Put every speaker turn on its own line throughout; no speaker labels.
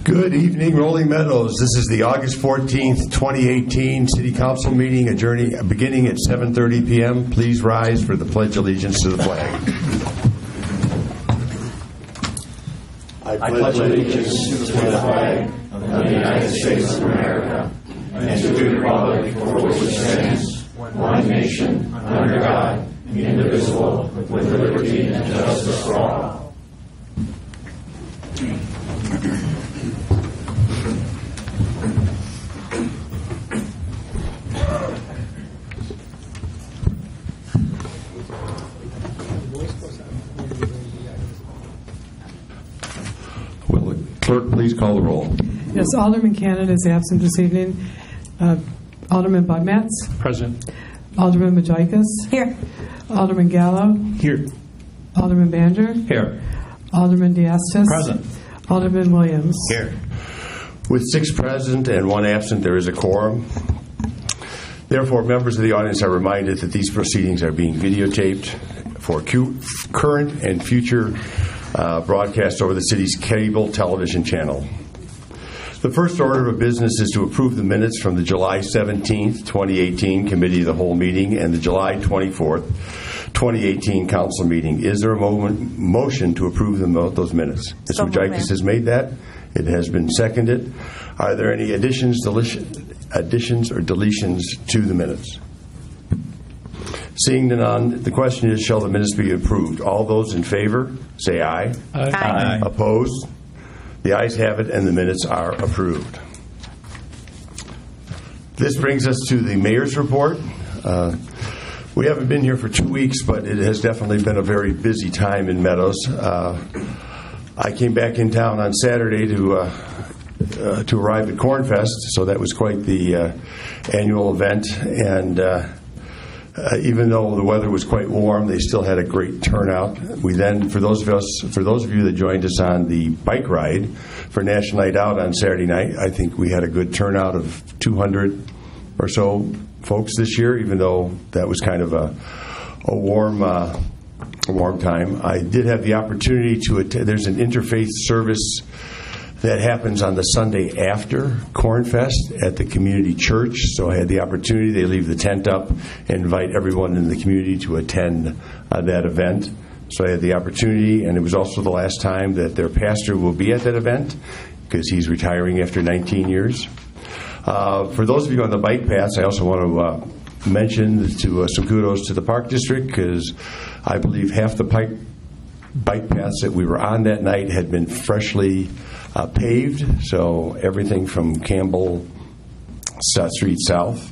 Good evening, Rolling Meadows. This is the August 14th, 2018 City Council meeting beginning at 7:30 p.m. Please rise for the Pledge of Allegiance to the flag. I pledge allegiance to the flag of the United States of America and to the republic for which it stands, one nation, under God, indivisible, with liberty and justice for all. Will the clerk please call the roll?
Yes, Alderman Cannon is absent this evening. Alderman Bud Matz.
Present.
Alderman Majoikis.
Here.
Alderman Gallo.
Here.
Alderman Banger.
Here.
Alderman Diastis.
Present.
Alderman Williams.
Here.
With 6 present and 1 absent, there is a quorum. Therefore, members of the audience are reminded that these proceedings are being videotaped for current and future broadcast over the city's cable television channel. The first order of business is to approve the minutes from the July 17th, 2018 Committee of the Whole meeting and the July 24th, 2018 Council meeting. Is there a motion to approve those minutes? Mr. Majoikis has made that. It has been seconded. Are there any additions or deletions to the minutes? Seeing none, the question is, shall the minutes be approved? All those in favor, say aye.
Aye.
Opposed? The ayes have it, and the minutes are approved. This brings us to the mayor's report. We haven't been here for 2 weeks, but it has definitely been a very busy time in Meadows. I came back in town on Saturday to arrive at Cornfest, so that was quite the annual event. And even though the weather was quite warm, they still had a great turnout. We then, for those of you that joined us on the bike ride for National Night Out on Saturday night, I think we had a good turnout of 200 or so folks this year, even though that was kind of a warm time. I did have the opportunity to attend. There's an interfaith service that happens on the Sunday after Cornfest at the community church. So I had the opportunity. They leave the tent up and invite everyone in the community to attend that event. So I had the opportunity, and it was also the last time that their pastor will be at that event because he's retiring after 19 years. For those of you on the bike paths, I also want to mention some kudos to the Park District, because I believe half the bike paths that we were on that night had been freshly paved, so everything from Campbell Street South.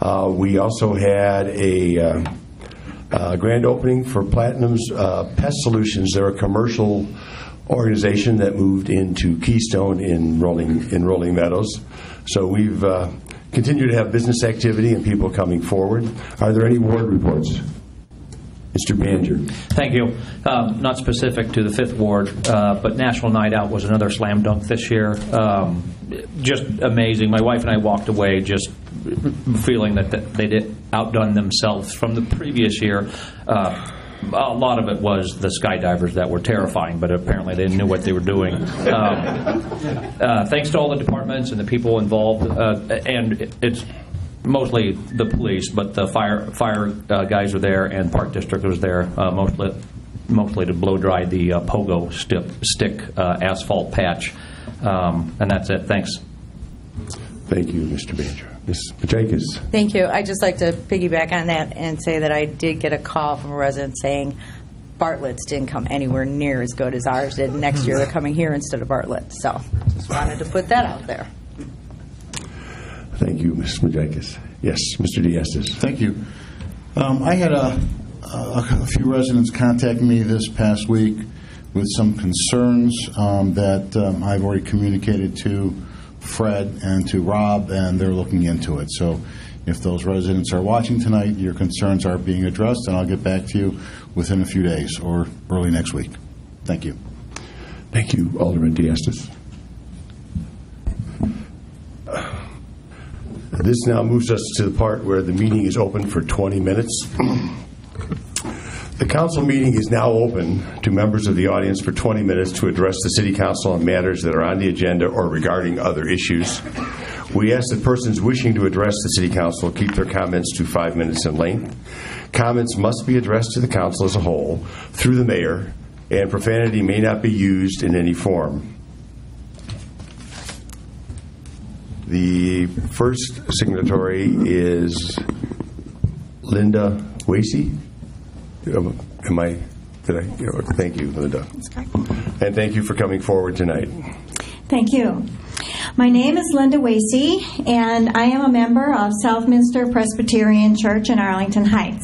We also had a grand opening for Platinum's Pest Solutions. They're a commercial organization that moved into Keystone in Rolling Meadows. So we've continued to have business activity and people coming forward. Are there any ward reports? Mr. Banger.
Thank you. Not specific to the 5th Ward, but National Night Out was another slam dunk this year. Just amazing. My wife and I walked away just feeling that they did outdone themselves from the previous year. A lot of it was the skydivers that were terrifying, but apparently they knew what they were doing. Thanks to all the departments and the people involved, and it's mostly the police, but the fire guys were there, and Park District was there, mostly to blow dry the pogo stick asphalt patch. And that's it. Thanks.
Thank you, Mr. Banger. Ms. Majoikis.
Thank you. I'd just like to piggyback on that and say that I did get a call from a resident saying Bartlett's didn't come anywhere near as good as ours did. Next year they're coming here instead of Bartlett. So just wanted to put that out there.
Thank you, Ms. Majoikis. Yes, Mr. Diastis.
Thank you. I had a few residents contact me this past week with some concerns that I've already communicated to Fred and to Rob, and they're looking into it. So if those residents are watching tonight, your concerns are being addressed, and I'll get back to you within a few days or early next week. Thank you.
Thank you, Alderman Diastis. This now moves us to the part where the meeting is open for 20 minutes. The council meeting is now open to members of the audience for 20 minutes to address the City Council on matters that are on the agenda or regarding other issues. We ask that persons wishing to address the City Council keep their comments to 5 minutes in length. Comments must be addressed to the council as a whole through the mayor, and profanity may not be used in any form. The first signatory is Linda Wasey. Thank you, Linda. And thank you for coming forward tonight.
Thank you. My name is Linda Wasey, and I am a member of Southminster Presbyterian Church in Arlington Heights.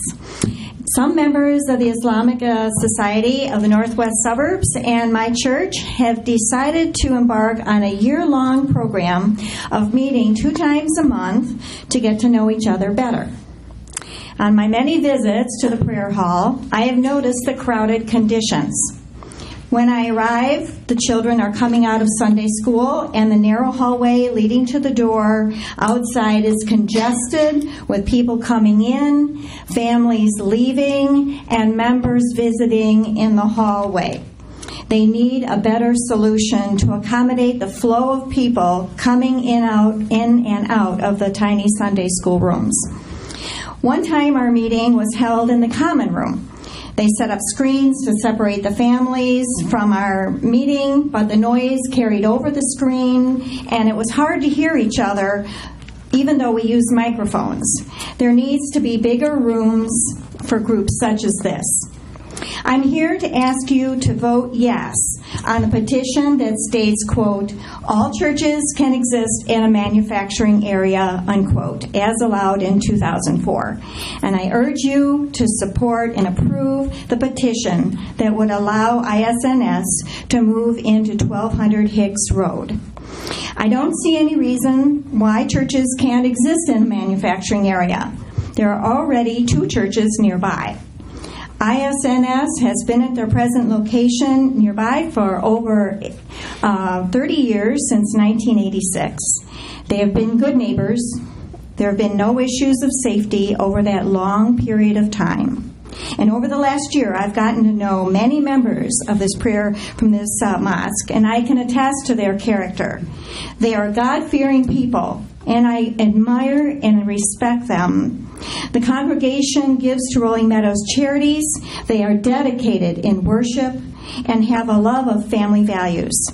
Some members of the Islamic Society of the Northwest Suburbs and my church have decided to embark on a year-long program of meeting 2 times a month to get to know each other better. On my many visits to the prayer hall, I have noticed the crowded conditions. When I arrive, the children are coming out of Sunday school, and the narrow hallway leading to the door outside is congested with people coming in, families leaving, and members visiting in the hallway. They need a better solution to accommodate the flow of people coming in and out of the tiny Sunday school rooms. One time our meeting was held in the common room. They set up screens to separate the families from our meeting, but the noise carried over the screen, and it was hard to hear each other, even though we use microphones. There needs to be bigger rooms for groups such as this. I'm here to ask you to vote yes on a petition that states, quote, all churches can exist in a manufacturing area, unquote, as allowed in 2004. And I urge you to support and approve the petition that would allow ISNS to move into 1200 Hicks Road. I don't see any reason why churches can't exist in a manufacturing area. There are already 2 churches nearby. ISNS has been at their present location nearby for over 30 years, since 1986. They have been good neighbors. There have been no issues of safety over that long period of time. And over the last year, I've gotten to know many members of this mosque, and I can attest to their character. They are God-fearing people, and I admire and respect them. The congregation gives to Rolling Meadows charities. They are dedicated in worship and have a love of family values.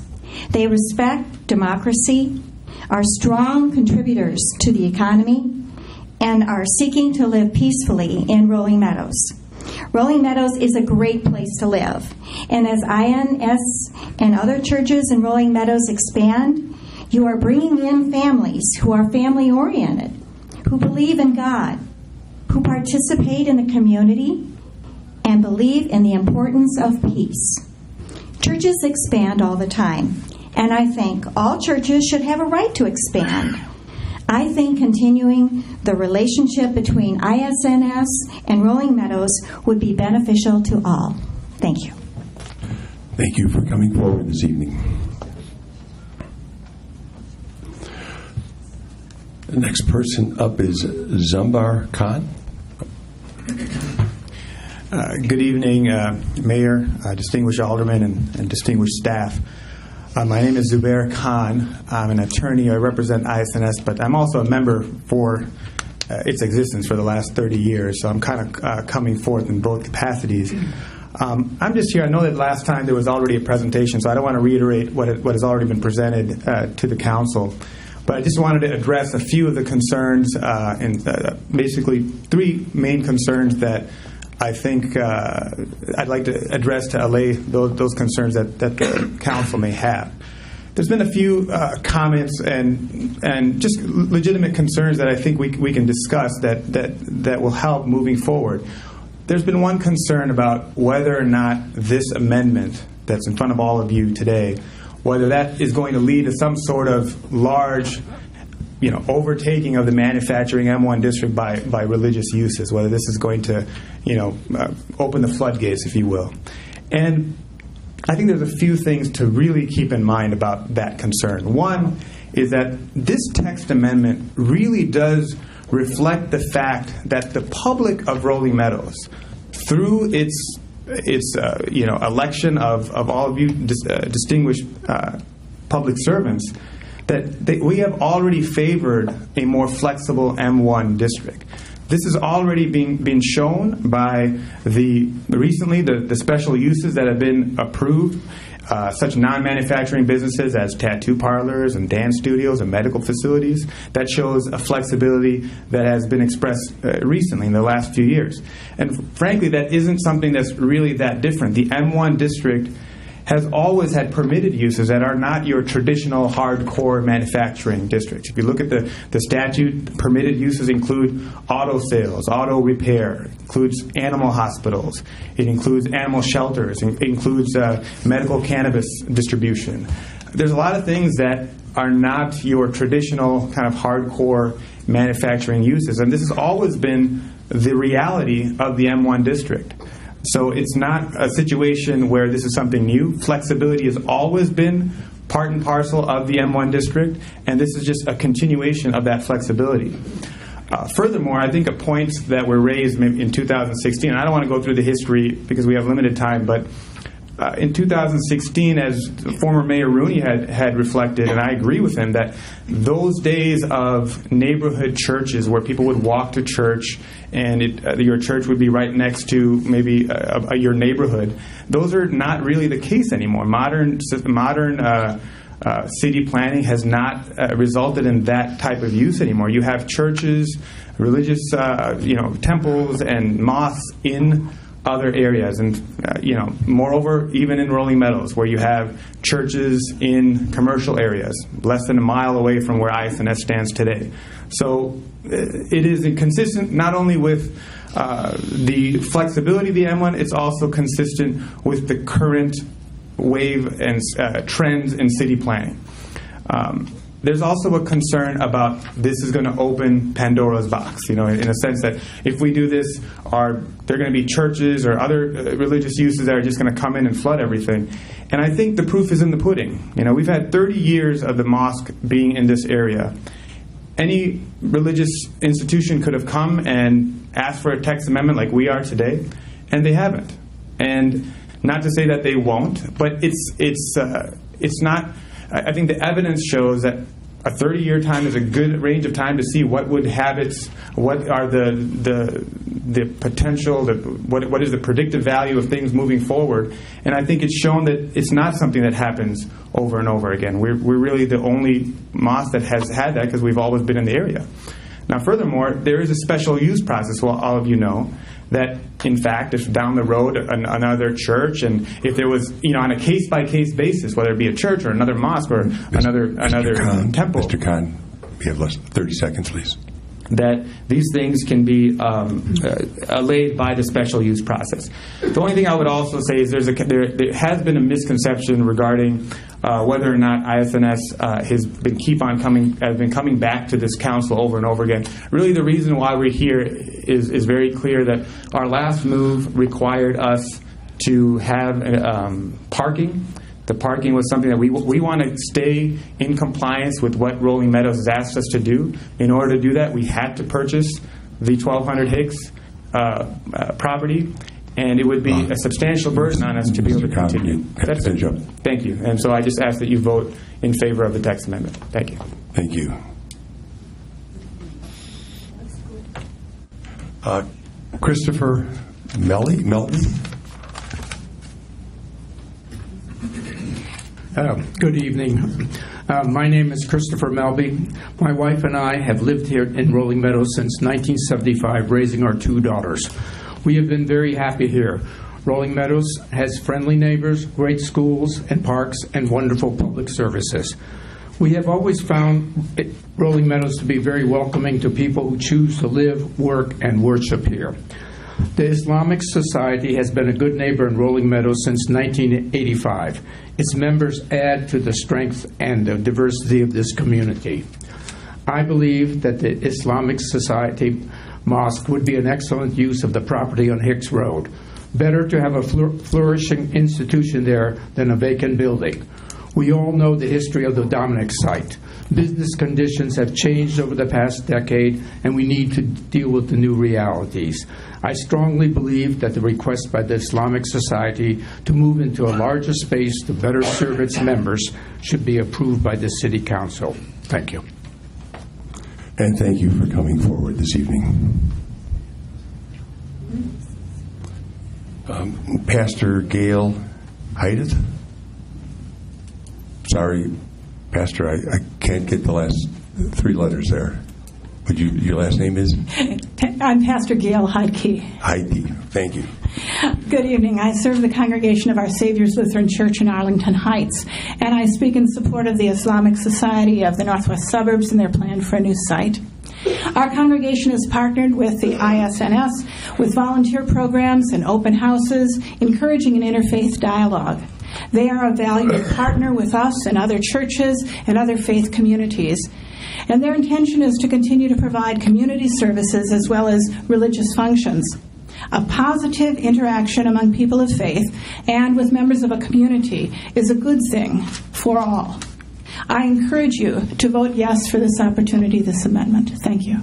They respect democracy, are strong contributors to the economy, and are seeking to live peacefully in Rolling Meadows. Rolling Meadows is a great place to live. And as INS and other churches in Rolling Meadows expand, you are bringing in families who are family-oriented, who believe in God, who participate in the community, and believe in the importance of peace. Churches expand all the time, and I think all churches should have a right to expand. I think continuing the relationship between ISNS and Rolling Meadows would be beneficial to all. Thank you.
Thank you for coming forward this evening. The next person up is Zambar Khan.
Good evening, Mayor, distinguished aldermen, and distinguished staff. My name is Zubair Khan. I'm an attorney. I represent ISNS, but I'm also a member for its existence for the last 30 years, so I'm kind of coming forth in both capacities. I'm just here. I know that last time there was already a presentation, so I don't want to reiterate what has already been presented to the council. But I just wanted to address a few of the concerns, and basically 3 main concerns that I think I'd like to address to allay those concerns that the council may have. There's been a few comments and just legitimate concerns that I think we can discuss that will help moving forward. There's been one concern about whether or not this amendment that's in front of all of you today, whether that is going to lead to some sort of large overtaking of the manufacturing M1 district by religious uses, whether this is going to, open the floodgates, if you will. And I think there's a few things to really keep in mind about that concern. One is that this text amendment really does reflect the fact that the public of Rolling Meadows through its election of all of you distinguished public servants, that we have already favored a more flexible M1 district. This is already being shown by recently the special uses that have been approved, such non-manufacturing businesses as tattoo parlors and dance studios and medical facilities. That shows a flexibility that has been expressed recently in the last few years. And frankly, that isn't something that's really that different. The M1 district has always had permitted uses that are not your traditional hardcore manufacturing districts. If you look at the statute, permitted uses include auto sales, auto repair, includes animal hospitals, it includes animal shelters, it includes medical cannabis distribution. There's a lot of things that are not your traditional kind of hardcore manufacturing uses, and this has always been the reality of the M1 district. So it's not a situation where this is something new. Flexibility has always been part and parcel of the M1 district, and this is just a continuation of that flexibility. Furthermore, I think a point that were raised in 2016, and I don't want to go through the history because we have limited time, but in 2016, as former Mayor Rooney had reflected, and I agree with him, that those days of neighborhood churches where people would walk to church and your church would be right next to maybe your neighborhood, those are not really the case anymore. Modern city planning has not resulted in that type of use anymore. You have churches, religious temples and mosques in other areas, and moreover, even in Rolling Meadows, where you have churches in commercial areas, less than a mile away from where ISNS stands today. So it is consistent not only with the flexibility of the M1, it's also consistent with the current wave and trends in city planning. There's also a concern about this is going to open Pandora's box, in a sense that if we do this, are there going to be churches or other religious uses that are just going to come in and flood everything? And I think the proof is in the pudding. We've had 30 years of the mosque being in this area. Any religious institution could have come and asked for a text amendment like we are today, and they haven't. And not to say that they won't, but it's not. I think the evidence shows that a 30-year time is a good range of time to see what would habits, what are the potential, what is the predictive value of things moving forward. And I think it's shown that it's not something that happens over and over again. We're really the only mosque that has had that because we've always been in the area. Now, furthermore, there is a special use process, well, all of you know, that in fact, if down the road another church, and if there was, on a case-by-case basis, whether it be a church or another mosque or another temple.
Mr. Khan, we have less than 30 seconds, please.
That these things can be allayed by the special use process. The only thing I would also say is there has been a misconception regarding whether or not ISNS has been coming back to this council over and over again. Really, the reason why we're here is very clear that our last move required us to have parking. The parking was something that we want to stay in compliance with what Rolling Meadows has asked us to do. In order to do that, we had to purchase the 1200 Hicks property, and it would be a substantial burden on us to be able to continue. That's it. Thank you. And so I just ask that you vote in favor of the text amendment. Thank you.
Thank you. Christopher Melby?
Good evening. My name is Christopher Melby. My wife and I have lived here in Rolling Meadows since 1975, raising our two daughters. We have been very happy here. Rolling Meadows has friendly neighbors, great schools and parks, and wonderful public services. We have always found Rolling Meadows to be very welcoming to people who choose to live, work, and worship here. The Islamic Society has been a good neighbor in Rolling Meadows since 1985. Its members add to the strength and the diversity of this community. I believe that the Islamic Society Mosque would be an excellent use of the property on Hicks Road. Better to have a flourishing institution there than a vacant building. We all know the history of the Dominic site. Business conditions have changed over the past decade, and we need to deal with the new realities. I strongly believe that the request by the Islamic Society to move into a larger space to better serve its members should be approved by the City Council. Thank you.
And thank you for coming forward this evening. Pastor Gail Hydet? Sorry, Pastor, I can't get the last 3 letters there. Would you? Your last name is?
I'm Pastor Gail Heidke.
Heidi. Thank you.
Good evening. I serve the congregation of Our Savior's Lutheran Church in Arlington Heights, and I speak in support of the Islamic Society of the Northwest Suburbs and their plan for a new site. Our congregation has partnered with the ISNS with volunteer programs and open houses, encouraging an interfaith dialogue. They are a valued partner with us and other churches and other faith communities. And their intention is to continue to provide community services as well as religious functions. A positive interaction among people of faith and with members of a community is a good thing for all. I encourage you to vote yes for this opportunity, this amendment. Thank you.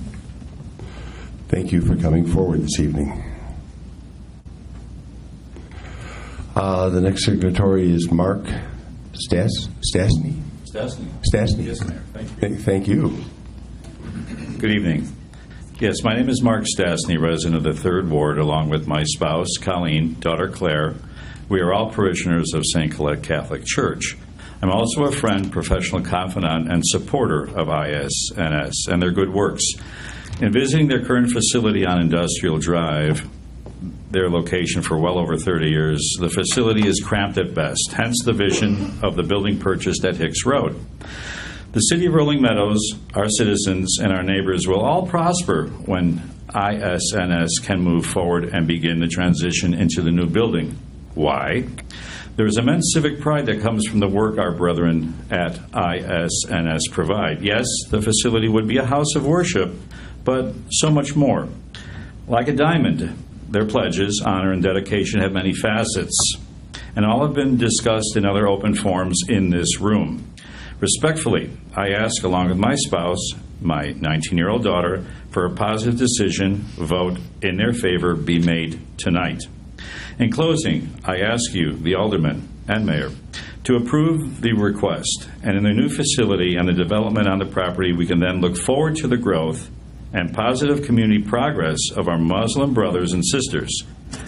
Thank you for coming forward this evening. The next signatory is Mark Stasny. Stasny.
Yes, Mayor. Thank you.
Thank you.
Good evening. Yes, my name is Mark Stasny, resident of the 3rd Ward, along with my spouse, Colleen, daughter Claire. We are all parishioners of St. Colette Catholic Church. I'm also a friend, professional confidant, and supporter of ISNS and their good works. In visiting their current facility on Industrial Drive, their location for well over 30 years, the facility is cramped at best, hence the vision of the building purchased at Hicks Road. The City of Rolling Meadows, our citizens, and our neighbors will all prosper when ISNS can move forward and begin the transition into the new building. Why? There is immense civic pride that comes from the work our brethren at ISNS provide. Yes, the facility would be a house of worship, but so much more. Like a diamond, their pledges, honor, and dedication have many facets, and all have been discussed in other open forums in this room. Respectfully, I ask, along with my spouse, my 19-year-old daughter, for a positive decision, vote in their favor be made tonight. In closing, I ask you, the Alderman and Mayor, to approve the request, and in the new facility and the development on the property, we can then look forward to the growth and positive community progress of our Muslim brothers and sisters.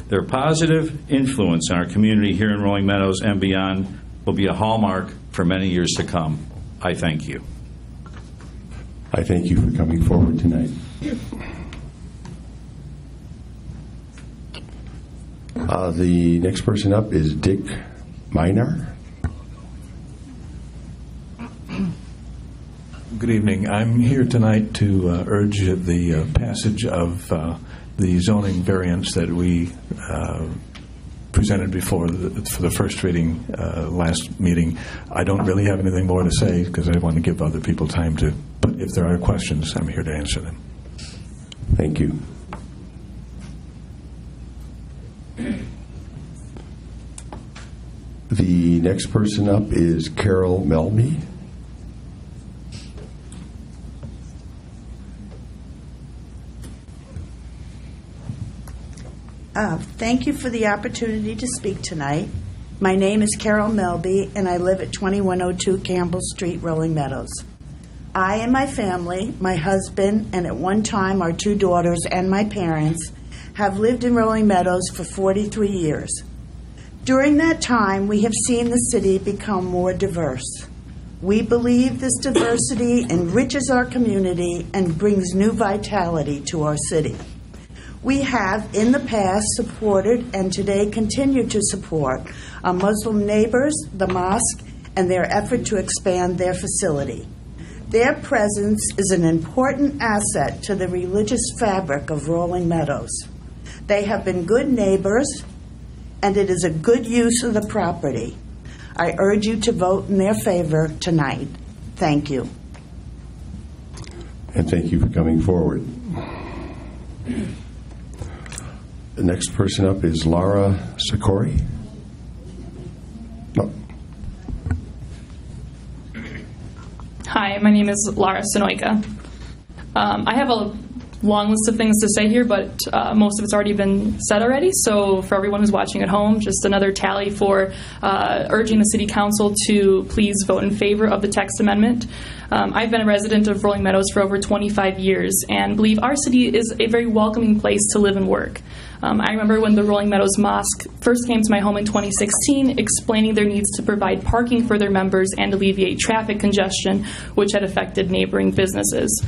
Their positive influence in our community here in Rolling Meadows and beyond will be a hallmark for many years to come. I thank you.
I thank you for coming forward tonight. The next person up is Dick Minar.
Good evening. I'm here tonight to urge the passage of the zoning variance that we presented before for the first reading last meeting. I don't really have anything more to say because I want to give other people time to, but if there are questions, I'm here to answer them.
Thank you. The next person up is Carol Melby.
Thank you for the opportunity to speak tonight. My name is Carol Melby, and I live at 2102 Campbell Street, Rolling Meadows. I and my family, my husband, and at one time our 2 daughters and my parents, have lived in Rolling Meadows for 43 years. During that time, we have seen the city become more diverse. We believe this diversity enriches our community and brings new vitality to our city. We have, in the past, supported and today continue to support our Muslim neighbors, the mosque, and their effort to expand their facility. Their presence is an important asset to the religious fabric of Rolling Meadows. They have been good neighbors, and it is a good use of the property. I urge you to vote in their favor tonight. Thank you.
And thank you for coming forward. The next person up is Laura Sikori. No.
Hi, my name is Lara Sonoika. I have a long list of things to say here, but most of it's already been said already. So for everyone who's watching at home, just another tally for urging the City Council to please vote in favor of the text amendment. I've been a resident of Rolling Meadows for over 25 years and believe our city is a very welcoming place to live and work. I remember when the Rolling Meadows Mosque first came to my home in 2016, explaining their needs to provide parking for their members and alleviate traffic congestion, which had affected neighboring businesses.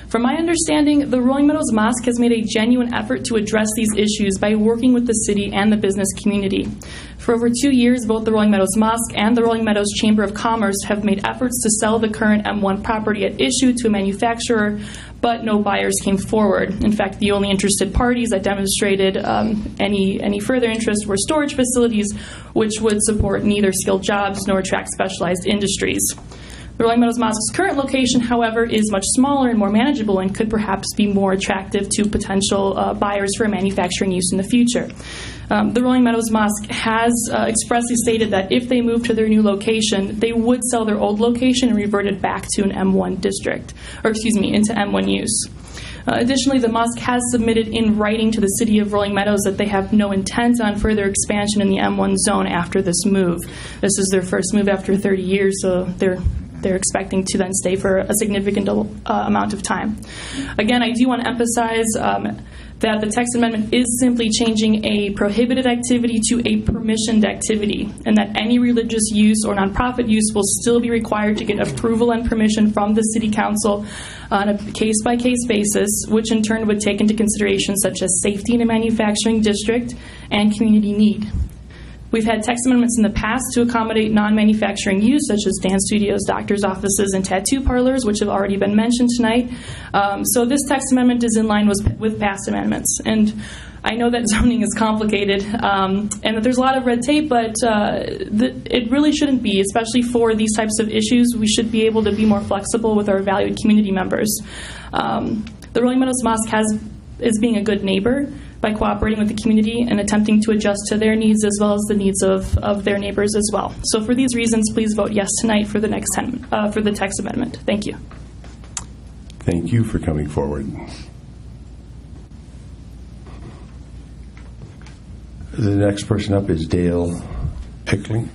From my understanding, the Rolling Meadows Mosque has made a genuine effort to address these issues by working with the city and the business community. For over 2 years, both the Rolling Meadows Mosque and the Rolling Meadows Chamber of Commerce have made efforts to sell the current M1 property at issue to a manufacturer, but no buyers came forward. In fact, the only interested parties that demonstrated any further interest were storage facilities, which would support neither skilled jobs nor attract specialized industries. The Rolling Meadows Mosque's current location, however, is much smaller and more manageable and could perhaps be more attractive to potential buyers for manufacturing use in the future. The Rolling Meadows Mosque has expressly stated that if they move to their new location, they would sell their old location and revert it back to an M1 district, into M1 use. Additionally, the mosque has submitted in writing to the City of Rolling Meadows that they have no intent on further expansion in the M1 zone after this move. This is their first move after 30 years, so they're expecting to then stay for a significant amount of time. Again, I do want to emphasize that the text amendment is simply changing a prohibited activity to a permissioned activity, and that any religious use or nonprofit use will still be required to get approval and permission from the City Council on a case-by-case basis, which in turn would take into consideration such as safety in a manufacturing district and community need. We've had text amendments in the past to accommodate non-manufacturing use, such as dance studios, doctors' offices, and tattoo parlors, which have already been mentioned tonight. So this text amendment is in line with past amendments. And I know that zoning is complicated and that there's a lot of red tape, but it really shouldn't be, especially for these types of issues. We should be able to be more flexible with our valued community members. The Rolling Meadows Mosque is being a good neighbor by cooperating with the community and attempting to adjust to their needs as well as the needs of their neighbors as well. So for these reasons, please vote yes tonight for the for the text amendment. Thank you.
Thank you for coming forward. The next person up is Dale Ecking.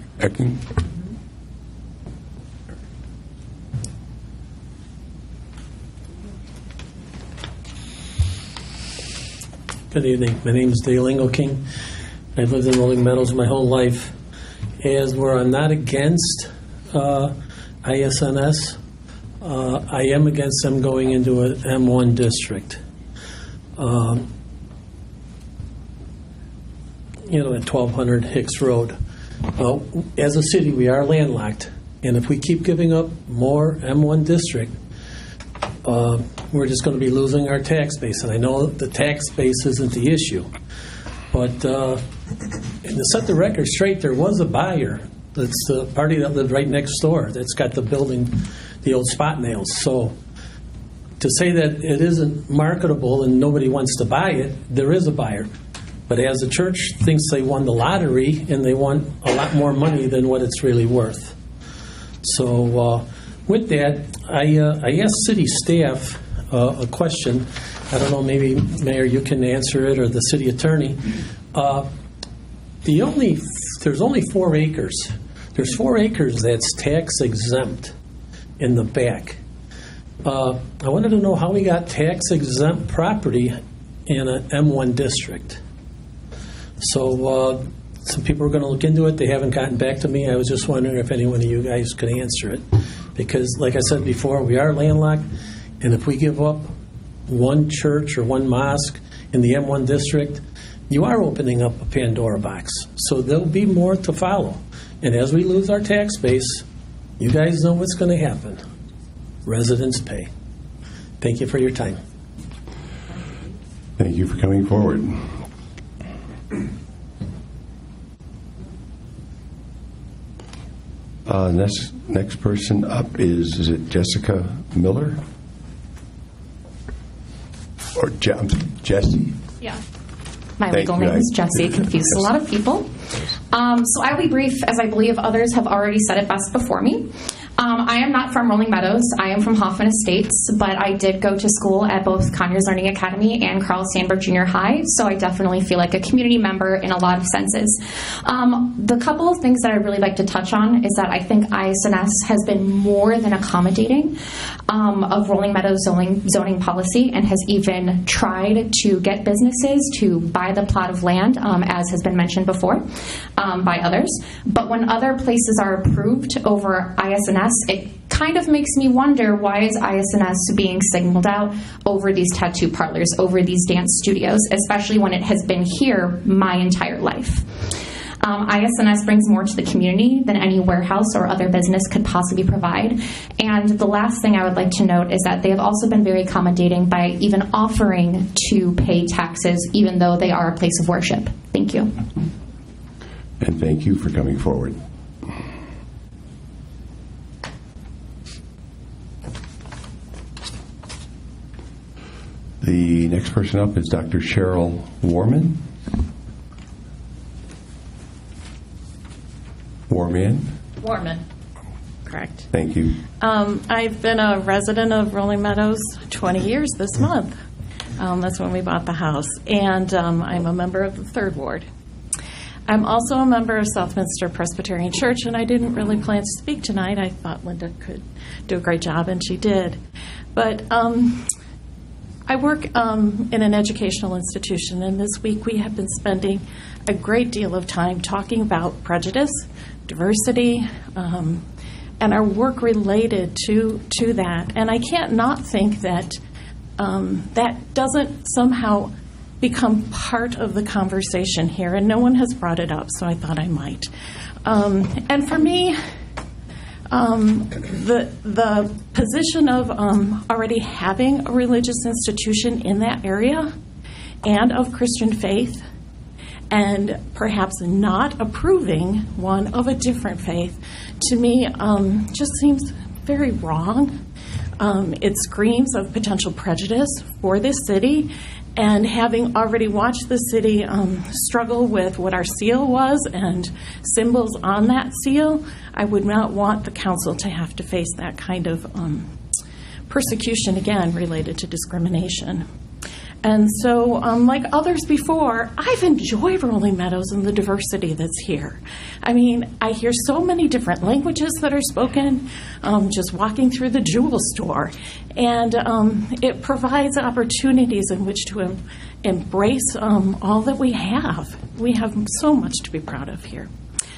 Good evening. My name is Dale Engelking. I've lived in Rolling Meadows my whole life. As where I'm not against ISNS, I am against them going into an M1 district. At 1200 Hicks Road. As a city, we are landlocked, and if we keep giving up more M1 district, we're just going to be losing our tax base. And I know the tax base isn't the issue, but to set the record straight, there was a buyer. That's the party that lived right next door that's got the building, the old spot nails. So to say that it isn't marketable and nobody wants to buy it, there is a buyer. But as the church thinks they won the lottery and they want a lot more money than what it's really worth. So with that, I asked city staff a question. I don't know, maybe, Mayor, you can answer it, or the city attorney. There's only 4 acres. There's 4 acres that's tax exempt in the back. I wanted to know how we got tax exempt property in an M1 district. So some people are going to look into it. They haven't gotten back to me. I was just wondering if any one of you guys could answer it. Because, like I said before, we are landlocked, and if we give up one church or one mosque in the M1 district, you are opening up a Pandora box. So there'll be more to follow. And as we lose our tax base, you guys know what's going to happen. Residents pay. Thank you for your time.
Thank you for coming forward. Next person up is it Jessica Miller? Or Jessie?
Yeah. My legal name is Jessie. It confused a lot of people. So I'll be brief, as I believe others have already said it best before me. I am not from Rolling Meadows. I am from Hoffman Estates, but I did go to school at both Conyers Learning Academy and Carl Sandburg Junior High, so I definitely feel like a community member in a lot of senses. The couple of things that I'd really like to touch on is that I think ISNS has been more than accommodating of Rolling Meadows zoning policy and has even tried to get businesses to buy the plot of land, as has been mentioned before by others. But when other places are approved over ISNS, it kind of makes me wonder, why is ISNS being signaled out over these tattoo parlors, over these dance studios, especially when it has been here my entire life? ISNS brings more to the community than any warehouse or other business could possibly provide. And the last thing I would like to note is that they have also been very accommodating by even offering to pay taxes, even though they are a place of worship. Thank you.
And thank you for coming forward. The next person up is Dr. Cheryl Warman.
Warman, correct.
Thank you.
I've been a resident of Rolling Meadows 20 years this month. That's when we bought the house. And I'm a member of the 3rd Ward. I'm also a member of Southminster Presbyterian Church, and I didn't really plan to speak tonight. I thought Linda could do a great job, and she did. But I work in an educational institution, and this week we have been spending a great deal of time talking about prejudice, diversity, and our work related to that. And I can't not think that that doesn't somehow become part of the conversation here, and no one has brought it up, so I thought I might. And for me, the position of already having a religious institution in that area and of Christian faith, and perhaps not approving one of a different faith, to me just seems very wrong. It screams of potential prejudice for this city, and having already watched the city struggle with what our seal was and symbols on that seal, I would not want the council to have to face that kind of persecution again related to discrimination. And so, like others before, I've enjoyed Rolling Meadows and the diversity that's here. I mean, I hear so many different languages that are spoken just walking through the jewel store. And it provides opportunities in which to embrace all that we have. We have so much to be proud of here.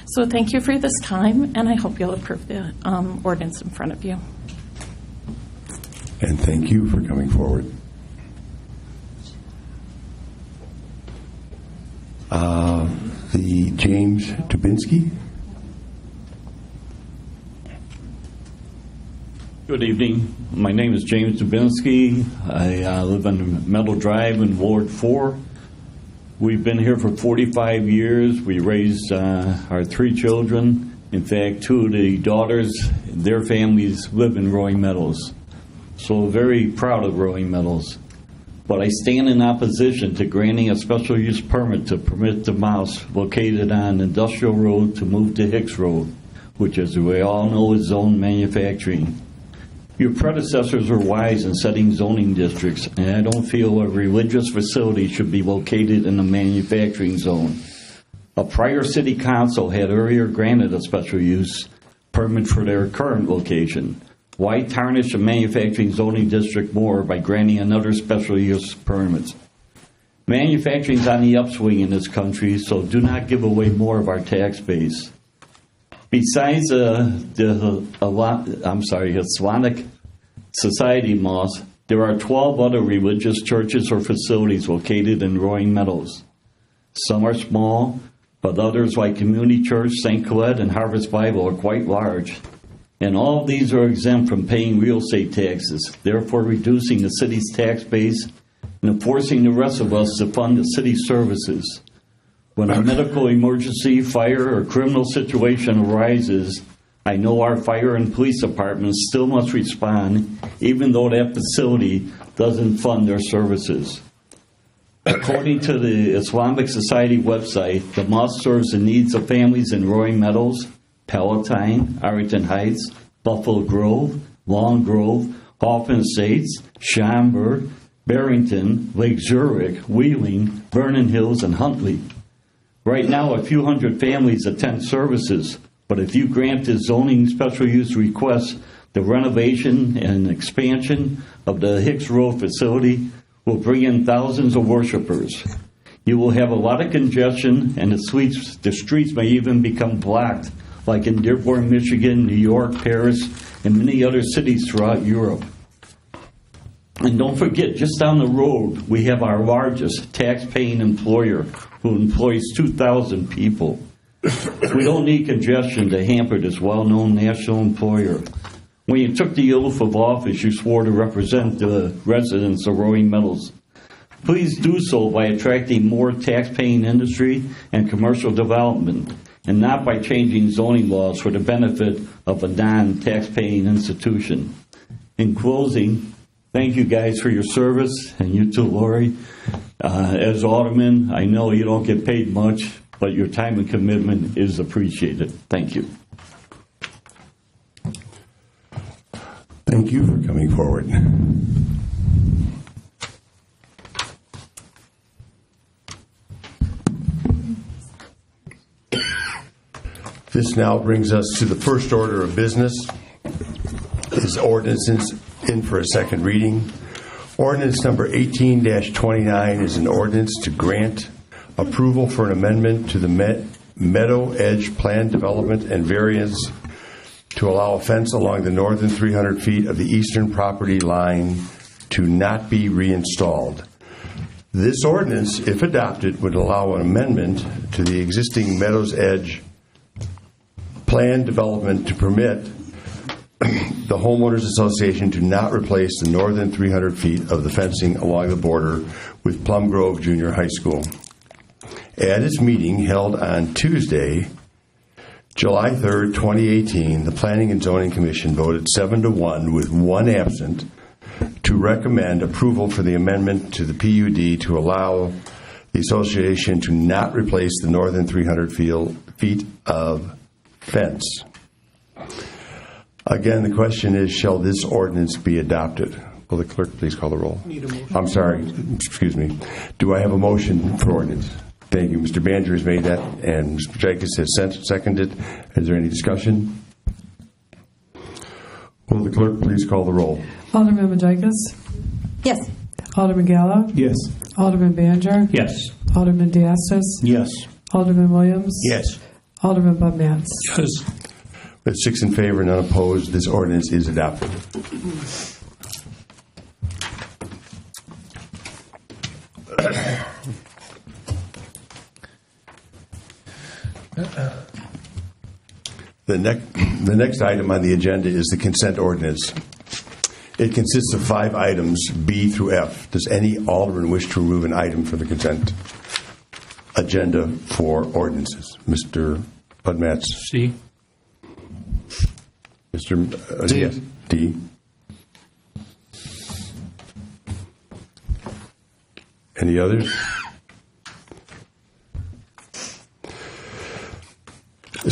So thank you for this time, and I hope you'll approve the ordinance in front of you.
And thank you for coming forward. The James Dubinsky.
Good evening. My name is James Dubinsky. I live on Meadow Drive in Ward 4. We've been here for 45 years. We raised our 3 children. In fact, 2 of the daughters, their families live in Rolling Meadows. So very proud of Rolling Meadows. But I stand in opposition to granting a special use permit to permit the mouse located on Industrial Road to move to Hicks Road, which, as we all know, is zoned manufacturing. Your predecessors were wise in setting zoning districts, and I don't feel a religious facility should be located in a manufacturing zone. A prior city council had earlier granted a special use permit for their current location. Why tarnish a manufacturing zoning district more by granting another special use permit? Manufacturing is on the upswing in this country, so do not give away more of our tax base. Besides the Islamic Society Mosque, there are 12 other religious churches or facilities located in Rolling Meadows. Some are small, but others like Community Church, St. Colette, and Harvest Bible are quite large. And all of these are exempt from paying real estate taxes, therefore reducing the city's tax base and forcing the rest of us to fund the city's services. When a medical emergency, fire, or criminal situation arises, I know our fire and police departments still must respond, even though that facility doesn't fund their services. According to the Islamic Society website, the mosque serves the needs of families in Rolling Meadows, Palatine, Arlington Heights, Buffalo Grove, Long Grove, Hoffman Estates, Schaumburg, Barrington, Lake Zurich, Wheeling, Vernon Hills, and Huntley. Right now, a few hundred families attend services, but if you grant the zoning special use request, the renovation and expansion of the Hicks Road facility will bring in thousands of worshipers. You will have a lot of congestion, and the streets may even become blocked, like in Dearborn, Michigan, New York, Paris, and many other cities throughout Europe. And don't forget, just down the road, we have our largest tax-paying employer, who employs 2,000 people. We don't need congestion to hamper this well-known national employer. When you took the oath of office, you swore to represent the residents of Rolling Meadows. Please do so by attracting more tax-paying industry and commercial development, and not by changing zoning laws for the benefit of a non-tax-paying institution. In closing, thank you guys for your service, and you too, Lori. As alderman, I know you don't get paid much, but your time and commitment is appreciated. Thank you.
Thank you for coming forward. This now brings us to the first order of business. Is ordinances in for a second reading. Ordinance number 18-29 is an ordinance to grant approval for an amendment to the Meadow Edge Plan Development and variance to allow a fence along the northern 300 feet of the eastern property line to not be reinstalled. This ordinance, if adopted, would allow an amendment to the existing Meadows Edge Plan Development to permit the Homeowners Association to not replace the northern 300 feet of the fencing along the border with Plum Grove Junior High School. At its meeting held on Tuesday, July 3rd, 2018, the Planning and Zoning Commission voted 7-1 with one absent to recommend approval for the amendment to the PUD to allow the association to not replace the northern 300 feet of fence. Again, the question is, shall this ordinance be adopted? Will the clerk please call the roll?
Need a motion.
I'm sorry, excuse me. Do I have a motion for ordinance? Thank you. Mr. Banger has made that, and Mr. Jacobs has seconded. Is there any discussion? Will the clerk please call the roll?
Alderman Majikas?
Yes.
Alderman Gallo?
Yes.
Alderman Baner?
Yes.
Alderman Diastis?
Yes.
Alderman Williams?
Yes.
Alderman Bud Matts?
Yes.
With 6 in favor, none opposed, this ordinance is adopted. The next item on the agenda is the consent ordinance. It consists of 5 items, B through F. Does any alderman wish to remove an item from the consent agenda for ordinances? Mr. Bud Matts?
C.
Mr.
D.
Yes, D. Any others?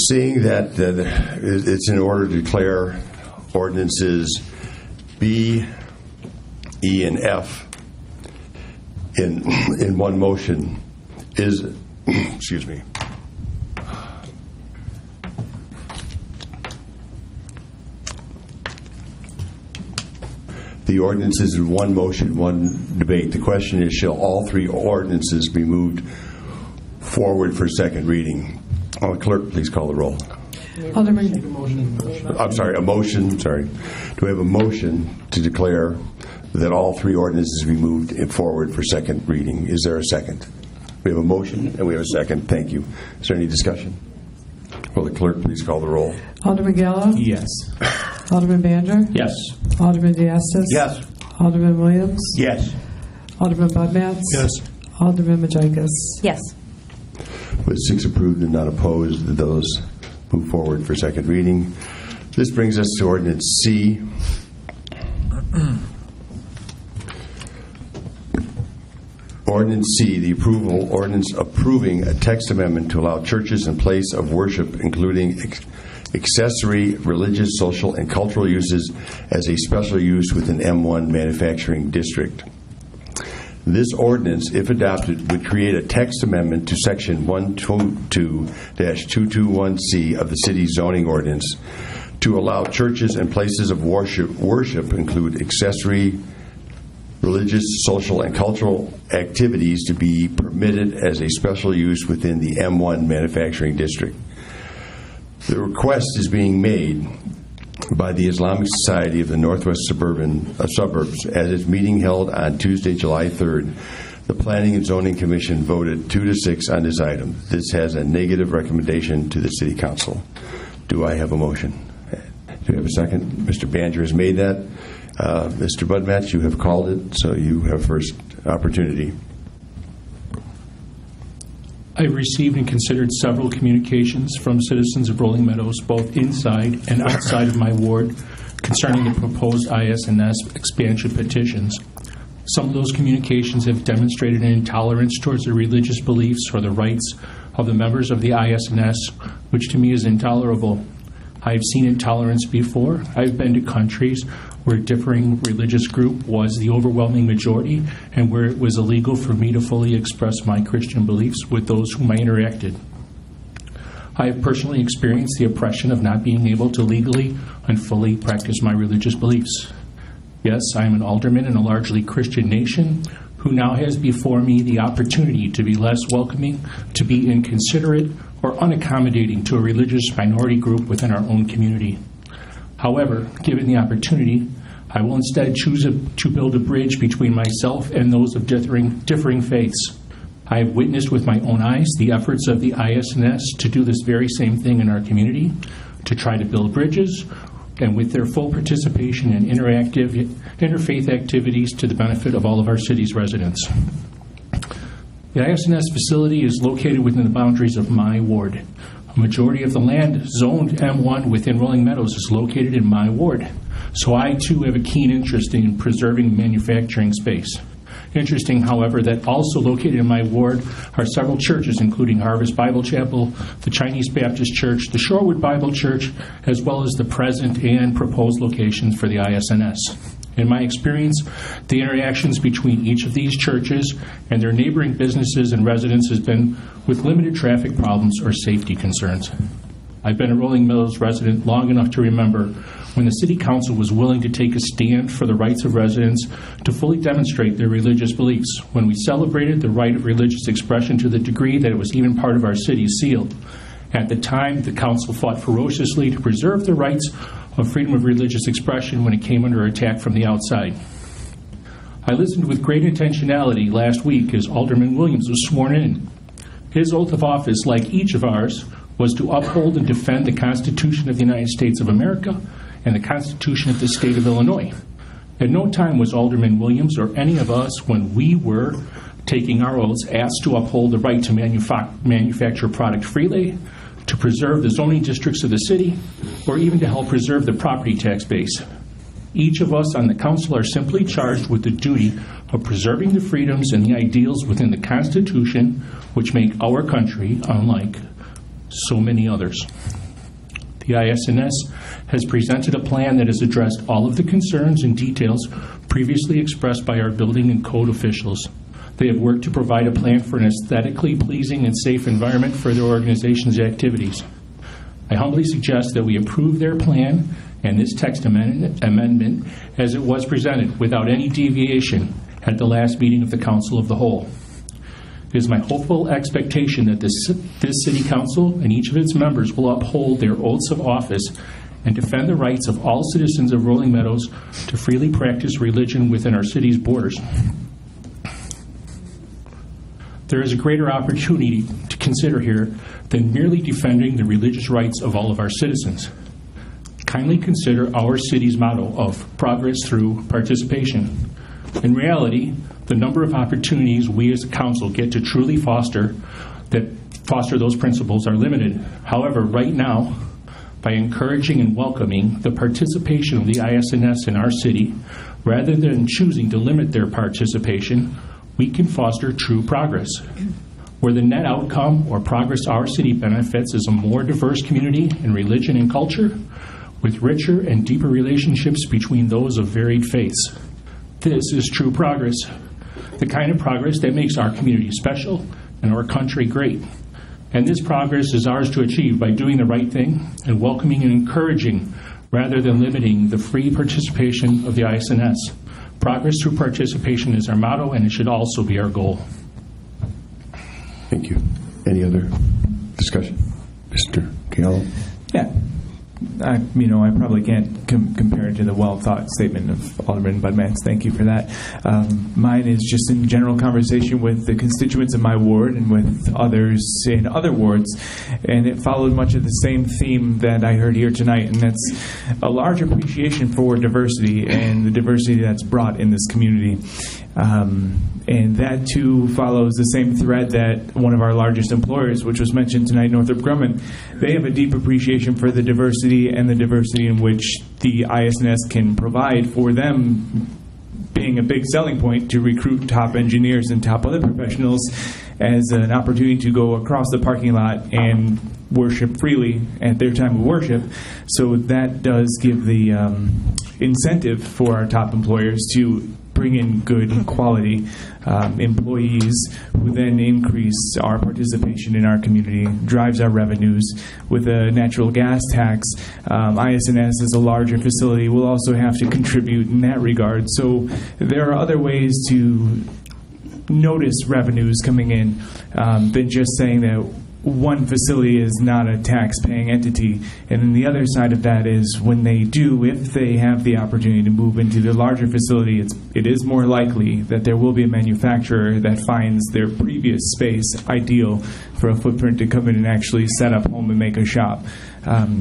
Seeing that it's in order to declare ordinances B, E, and F in one motion is, excuse me. The ordinances in one motion, one debate. The question is, shall all 3 ordinances be moved forward for second reading? Clerk, please call the roll.
Alderman.
I'm sorry, a motion, sorry. Do we have a motion to declare that all 3 ordinances be moved forward for second reading? Is there a second? We have a motion and we have a second. Thank you. Is there any discussion? Will the clerk please call the roll?
Alderman Gallo?
Yes.
Alderman Baner?
Yes.
Alderman Diastis?
Yes.
Alderman Williams?
Yes.
Alderman Bud Matts?
Yes.
Alderman Majikas?
Yes.
With 6 approved and none opposed, those move forward for second reading. This brings us to ordinance C. Ordinance C, the ordinance approving a text amendment to allow churches and place of worship, including accessory, religious, social, and cultural uses as a special use within M1 manufacturing district. This ordinance, if adopted, would create a text amendment to Section 122-221C of the city's zoning ordinance to allow churches and places of worship include accessory, religious, social, and cultural activities to be permitted as a special use within the M1 manufacturing district. The request is being made by the Islamic Society of the Northwest Suburbs at its meeting held on Tuesday, July 3rd. The Planning and Zoning Commission voted 2-6 on this item. This has a negative recommendation to the City Council. Do I have a motion? Do we have a second? Mr. Banger has made that. Mr. Budmatch, you have called it, so you have first opportunity.
I've received and considered several communications from citizens of Rolling Meadows, both inside and outside of my ward, concerning the proposed IS&S expansion petitions. Some of those communications have demonstrated an intolerance towards the religious beliefs or the rights of the members of the IS&S, which to me is intolerable. I've seen intolerance before. I've been to countries where differing religious group was the overwhelming majority and where it was illegal for me to fully express my Christian beliefs with those whom I interacted. I have personally experienced the oppression of not being able to legally and fully practice my religious beliefs. Yes, I am an alderman in a largely Christian nation who now has before me the opportunity to be less welcoming, to be inconsiderate, or unaccommodating to a religious minority group within our own community. However, given the opportunity, I will instead choose to build a bridge between myself and those of differing faiths. I have witnessed with my own eyes the efforts of the IS&S to do this very same thing in our community, to try to build bridges, and with their full participation in interfaith activities to the benefit of all of our city's residents. The IS&S facility is located within the boundaries of my ward. A majority of the land zoned M1 within Rolling Meadows is located in my ward. So I, too, have a keen interest in preserving manufacturing space. Interesting, however, that also located in my ward are several churches, including Harvest Bible Chapel, the Chinese Baptist Church, the Shorewood Bible Church, as well as the present and proposed locations for the IS&S. In my experience, the interactions between each of these churches and their neighboring businesses and residents has been with limited traffic problems or safety concerns. I've been a Rolling Meadows resident long enough to remember when the City Council was willing to take a stand for the rights of residents to fully demonstrate their religious beliefs, when we celebrated the right of religious expression to the degree that it was even part of our city's seal. At the time, the Council fought ferociously to preserve the rights of freedom of religious expression when it came under attack from the outside. I listened with great intentionality last week as Alderman Williams was sworn in. His oath of office, like each of ours, was to uphold and defend the Constitution of the United States of America and the Constitution of the State of Illinois. At no time was Alderman Williams or any of us, when we were taking our oaths, asked to uphold the right to manufacture product freely, to preserve the zoning districts of the city, or even to help preserve the property tax base. Each of us on the council are simply charged with the duty of preserving the freedoms and the ideals within the Constitution, which make our country unlike so many others. The IS&S has presented a plan that has addressed all of the concerns and details previously expressed by our building and code officials. They have worked to provide a plan for an aesthetically pleasing and safe environment for their organization's activities. I humbly suggest that we approve their plan and this text amendment as it was presented without any deviation at the last meeting of the Council of the Whole. It is my hopeful expectation that this City Council and each of its members will uphold their oaths of office and defend the rights of all citizens of Rolling Meadows to freely practice religion within our city's borders. There is a greater opportunity to consider here than merely defending the religious rights of all of our citizens. Kindly consider our city's motto of progress through participation. In reality, the number of opportunities we as a council get to truly foster those principles are limited. However, right now, by encouraging and welcoming the participation of the IS&S in our city, rather than choosing to limit their participation, we can foster true progress. where the net outcome or progress our city benefits is a more diverse community in religion and culture, with richer and deeper relationships between those of varied faiths. This is true progress, the kind of progress that makes our community special and our country great. And this progress is ours to achieve by doing the right thing and welcoming and encouraging rather than limiting the free participation of the ISNS. Progress through participation is our motto, and it should also be our goal.
Thank you. Any other discussion? Mr. Diallo?
Yeah. I probably can't compare it to the well-thought statement of Alderman Budmats. Thank you for that. Mine is just in general conversation with the constituents of my ward and with others in other wards, and it followed much of the same theme that I heard here tonight, and that's a large appreciation for diversity and the diversity that's brought in this community. And that, too, follows the same thread that one of our largest employers, which was mentioned tonight, Northrop Grumman, they have a deep appreciation for the diversity and the diversity in which the ISNS can provide for them, being a big selling point to recruit top engineers and top other professionals as an opportunity to go across the parking lot and worship freely at their time of worship. So that does give the incentive for our top employers to bring in good quality employees who then increase our participation in our community, drives our revenues. With a natural gas tax, ISNS as a larger facility will also have to contribute in that regard. So there are other ways to notice revenues coming in than just saying that one facility is not a tax-paying entity. And then the other side of that is when they do, if they have the opportunity to move into the larger facility, it is more likely that there will be a manufacturer that finds their previous space ideal for a footprint to come in and actually set up home and make a shop.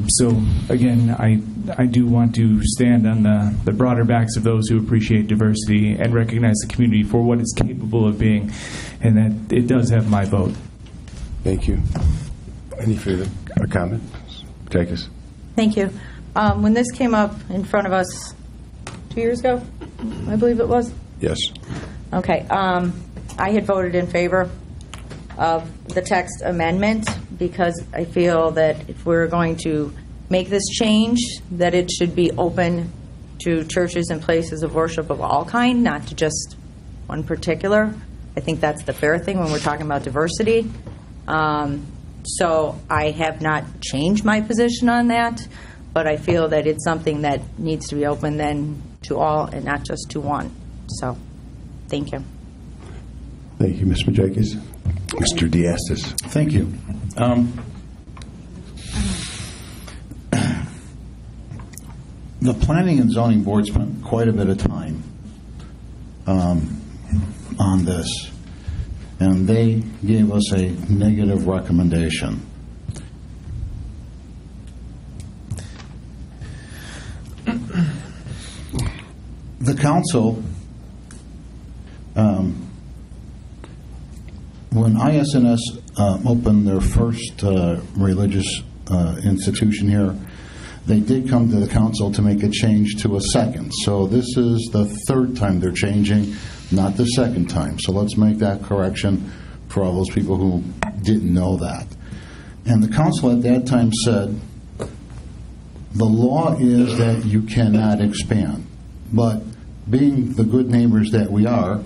So again, I do want to stand on the broader backs of those who appreciate diversity and recognize the community for what it's capable of being, and that it does have my vote.
Thank you. Any further comment? Jacobs?
Thank you. When this came up in front of us 2 years ago, I believe it was?
Yes.
Okay. I had voted in favor of the text amendment because I feel that if we're going to make this change, that it should be open to churches and places of worship of all kind, not to just one particular. I think that's the fair thing when we're talking about diversity. So I have not changed my position on that, but I feel that it's something that needs to be open then to all and not just to one. So, thank you.
Thank you, Ms. Majakis. Mr. Diastis.
Thank you. The Planning and Zoning Board spent quite a bit of time on this, and they gave us a negative recommendation. The council, when ISNS opened their first religious institution here, they did come to the council to make a change to a second. So this is the third time they're changing, not the second time. So let's make that correction for all those people who didn't know that. And the council at that time said, the law is that you cannot expand. But being the good neighbors that we are,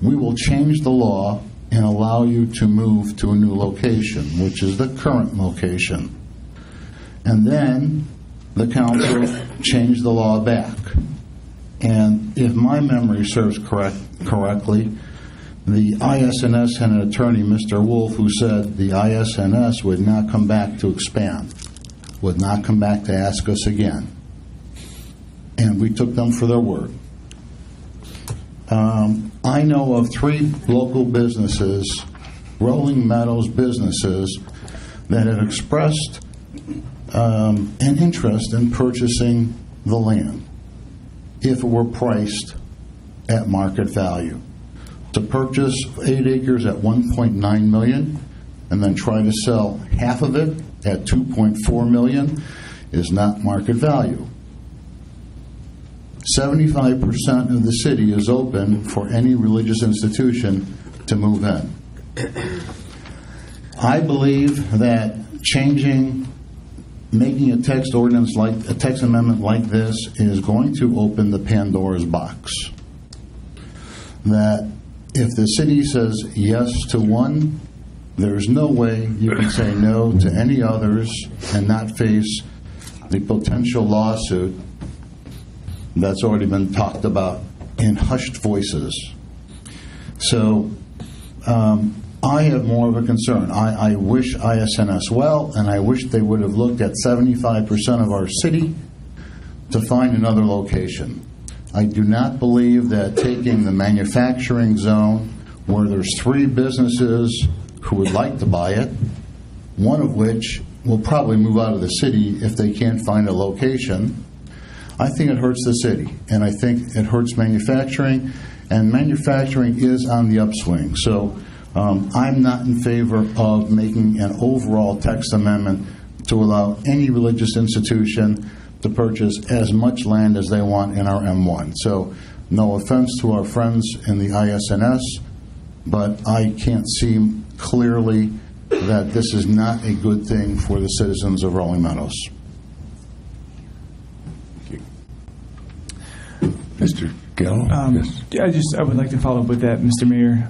we will change the law and allow you to move to a new location, which is the current location. And then the council changed the law back. And if my memory serves correctly, the ISNS had an attorney, Mr. Wolf, who said the ISNS would not come back to expand, would not come back to ask us again. And we took them for their word. I know of 3 local businesses, Rolling Meadows businesses, that had expressed an interest in purchasing the land if it were priced at market value. To purchase 8 acres at $1.9 million and then try to sell half of it at $2.4 million is not market value. 75% of the city is open for any religious institution to move in. I believe that making a text amendment like this is going to open the Pandora's box. That if the city says yes to one, there's no way you can say no to any others and not face the potential lawsuit that's already been talked about in hushed voices. So I have more of a concern. I wish ISNS well, and I wish they would have looked at 75% of our city to find another location. I do not believe that taking the manufacturing zone, where there's 3 businesses who would like to buy it, one of which will probably move out of the city if they can't find a location, I think it hurts the city, and I think it hurts manufacturing, and manufacturing is on the upswing. So I'm not in favor of making an overall text amendment to allow any religious institution to purchase as much land as they want in our M1. So no offense to our friends in the ISNS, but I can't see clearly that this is not a good thing for the citizens of Rolling Meadows.
Mr. Gallo?
Yes. I would like to follow up with that, Mr. Mayor,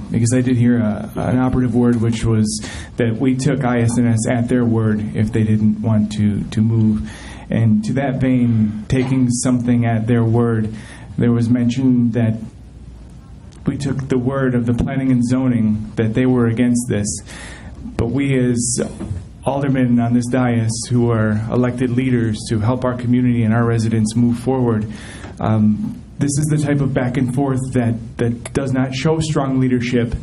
because I did hear an operative word, which was that we took ISNS at their word if they didn't want to move. And to that vein, taking something at their word, there was mention that we took the word of the planning and zoning that they were against this. But we as aldermen on this dais who are elected leaders to help our community and our residents move forward, this is the type of back and forth that does not show strong leadership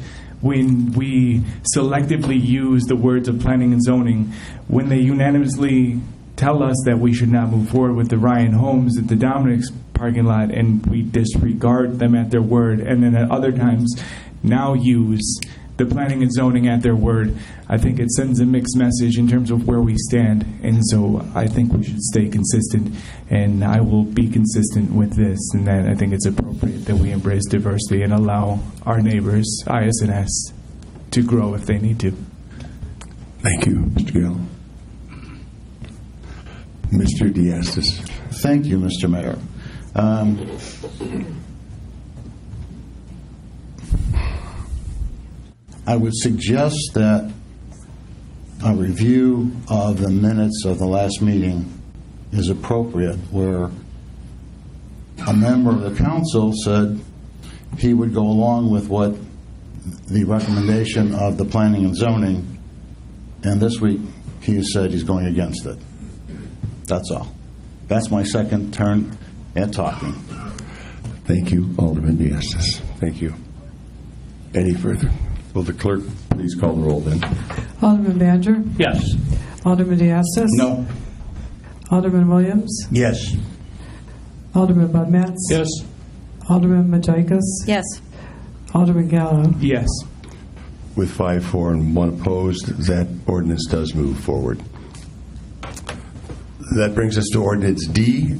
when we selectively use the words of planning and zoning, when they unanimously tell us that we should not move forward with the Ryan Homes at the Dominic's parking lot, and we disregard them at their word, and then at other times now use the planning and zoning at their word. I think it sends a mixed message in terms of where we stand, and so I think we should stay consistent, and I will be consistent with this, and that I think it's appropriate that we embrace diversity and allow our neighbors, ISNS, to grow if they need to.
Thank you, Mr. Gill. Mr. Diastis.
Thank you, Mr. Mayor. I would suggest that a review of the minutes of the last meeting is appropriate, where a member of the council said he would go along with what the recommendation of the planning and zoning, and this week he said he's going against it. That's all. That's my second turn at talking.
Thank you, Alderman Diastis. Thank you. Any further? Will the clerk please call the roll then?
Alderman Banjer?
Yes.
Alderman Diastis?
No.
Alderman Williams?
Yes.
Alderman Bud Matts?
Yes.
Alderman Majikas?
Yes.
Alderman Gallo?
Yes.
With 5, 4, and 1 opposed, that ordinance does move forward. That brings us to Ordinance D.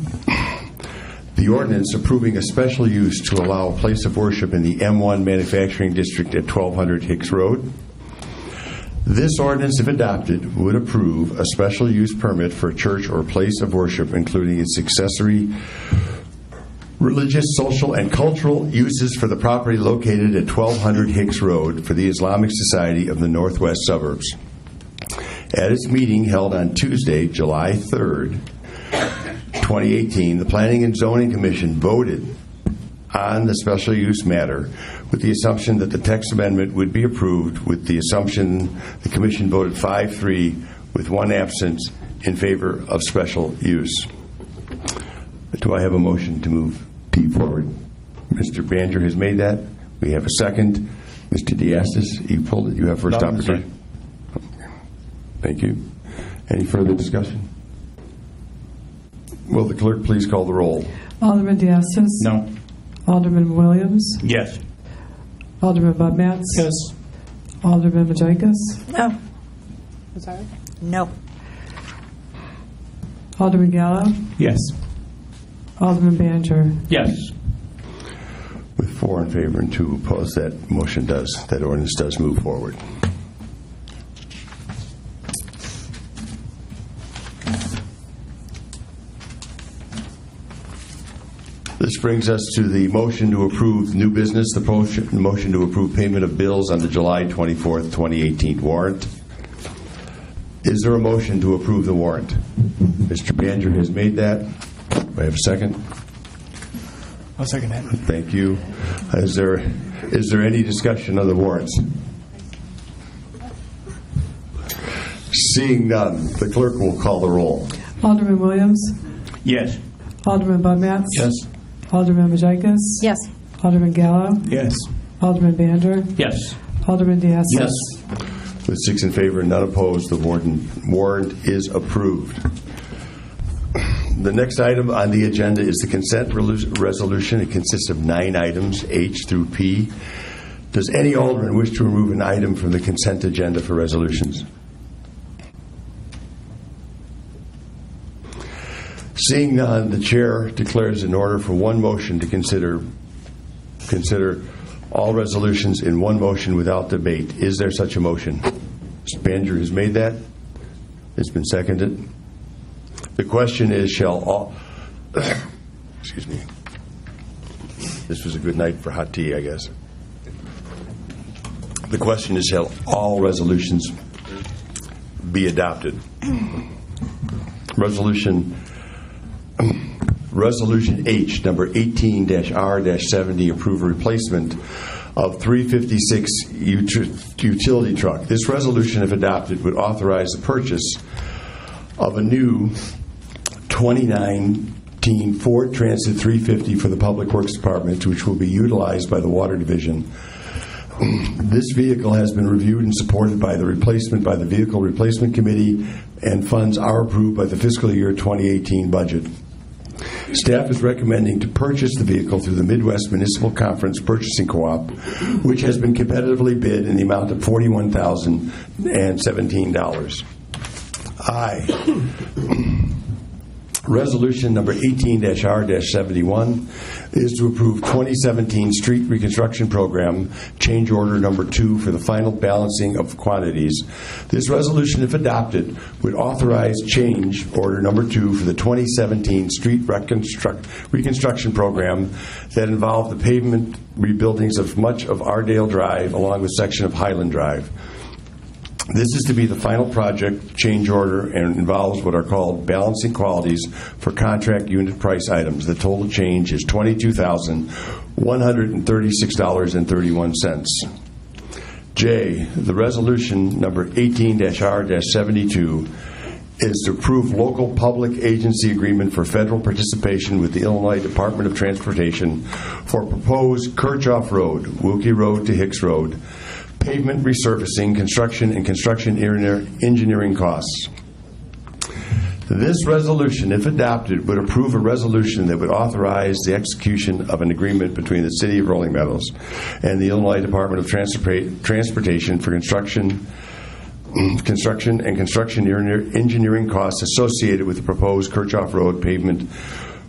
The ordinance approving a special use to allow a place of worship in the M1 Manufacturing District at 1200 Hicks Road. This ordinance, if adopted, would approve a special use permit for a church or place of worship, including its accessory religious, social, and cultural uses for the property located at 1200 Hicks Road for the Islamic Society of the Northwest Suburbs. At its meeting held on Tuesday, July 3rd, 2018, the Planning and Zoning Commission voted on the special use matter with the assumption that the text amendment would be approved, with the assumption the Commission voted 5-3 with 1 absence in favor of special use. Do I have a motion to move D forward? Mr. Banjer has made that. We have a second. Mr. Diastis, you pulled it. You have first opportunity. Thank you. Any further discussion? Will the clerk please call the roll?
Alderman Diastis?
No.
Alderman Williams?
Yes.
Alderman Bud Matts?
Yes.
Alderman Majikas?
No. No.
Alderman Gallo?
Yes.
Alderman Banjer?
Yes.
With 4 in favor and 2 opposed, that ordinance does move forward. This brings us to the motion to approve new business, the motion to approve payment of bills on the July 24th, 2018 warrant. Is there a motion to approve the warrant? Mr. Banger has made that. Do I have a second?
I'll second that.
Thank you. Is there any discussion on the warrants? Seeing none, the clerk will call the roll.
Alderman Williams?
Yes.
Alderman Budmats?
Yes.
Alderman Majikas?
Yes.
Alderman Gallo?
Yes.
Alderman Bander?
Yes.
Alderman Diaz?
Yes.
With 6 in favor and none opposed, the warrant is approved. The next item on the agenda is the consent resolution. It consists of 9 items, H through P. Does any alderman wish to remove an item from the consent agenda for resolutions? Seeing none, the chair declares in order for one motion to consider all resolutions in one motion without debate. Is there such a motion? Mr. Banger has made that. It's been seconded. The question is, shall all... Excuse me. This was a good night for hot tea, I guess. The question is, shall all resolutions be adopted? Resolution H, number 18-R-70, approve a replacement of 356 utility truck. This resolution, if adopted, would authorize the purchase of a new 2019 Ford Transit 350 for the Public Works Department, which will be utilized by the Water Division. This vehicle has been reviewed and supported by the Vehicle Replacement Committee, and funds are approved by the fiscal year 2018 budget. Staff is recommending to purchase the vehicle through the Midwest Municipal Conference Purchasing Co-op, which has been competitively bid in the amount of $41,017. Resolution number 18-R-71 is to approve 2017 Street Reconstruction Program, change order number 2 for the final balancing of quantities. This resolution, if adopted, would authorize change order number 2 for the 2017 Street Reconstruction Program that involved the pavement rebuildings of much of Ardale Drive along with section of Highland Drive. This is to be the final project change order and involves what are called balancing qualities for contract unit price items. The total change is $22,136.31. J, the resolution number 18-R-72 is to approve local public agency agreement for federal participation with the Illinois Department of Transportation for proposed Kirchhoff Road, Wilkie Road to Hicks Road, pavement resurfacing, construction, and construction engineering costs. This resolution, if adopted, would approve a resolution that would authorize the execution of an agreement between the City of Rolling Meadows and the Illinois Department of Transportation for construction and construction engineering costs associated with the proposed Kirchhoff Road pavement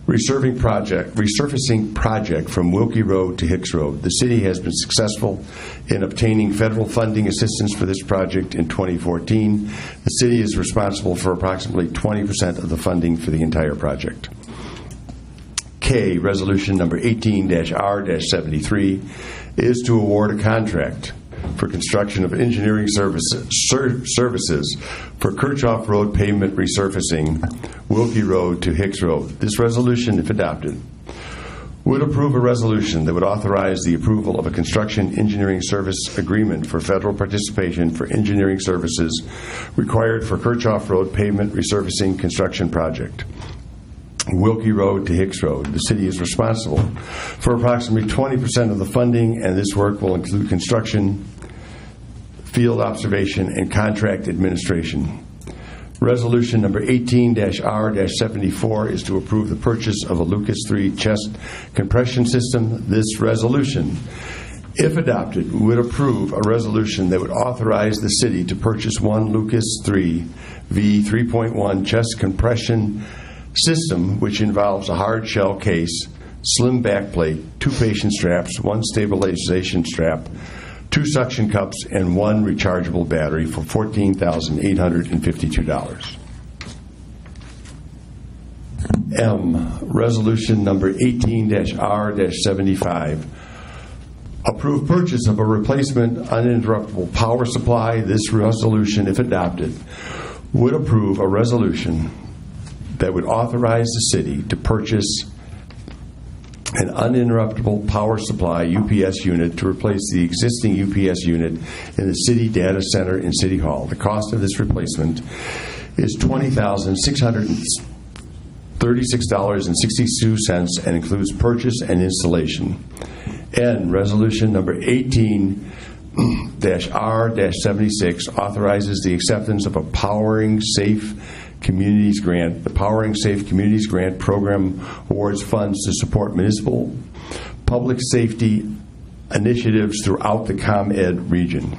resurfacing project from Wilkie Road to Hicks Road. The city has been successful in obtaining federal funding assistance for this project in 2014. The city is responsible for approximately 20% of the funding for the entire project. K, resolution number 18-R-73, is to award a contract for construction of engineering services for Kirchhoff Road pavement resurfacing, Wilkie Road to Hicks Road. This resolution, if adopted, would approve a resolution that would authorize the approval of a construction engineering service agreement for federal participation for engineering services required for Kirchhoff Road pavement resurfacing construction project, Wilkie Road to Hicks Road. The city is responsible for approximately 20% of the funding, and this work will include construction, field observation, and contract administration. Resolution number 18-R-74 is to approve the purchase of a Lucas 3 chest compression system. This resolution, if adopted, would approve a resolution that would authorize the city to purchase one Lucas 3 V3.1 chest compression system, which involves a hard shell case, slim backplate, 2 patient straps, 1 stabilization strap, 2 suction cups, and 1 rechargeable battery for $14,852. M, Resolution Number 18-R-75. Approve purchase of a replacement uninterruptible power supply. This resolution, if adopted, would approve a resolution that would authorize the city to purchase an uninterruptible power supply UPS unit to replace the existing UPS unit in the city data center in City Hall. The cost of this replacement is $20,636.62 and includes purchase and installation. And Resolution Number 18-R-76 authorizes the acceptance of a Powering Safe Communities Grant. The Powering Safe Communities Grant program awards funds to support municipal public safety initiatives throughout the ComEd region.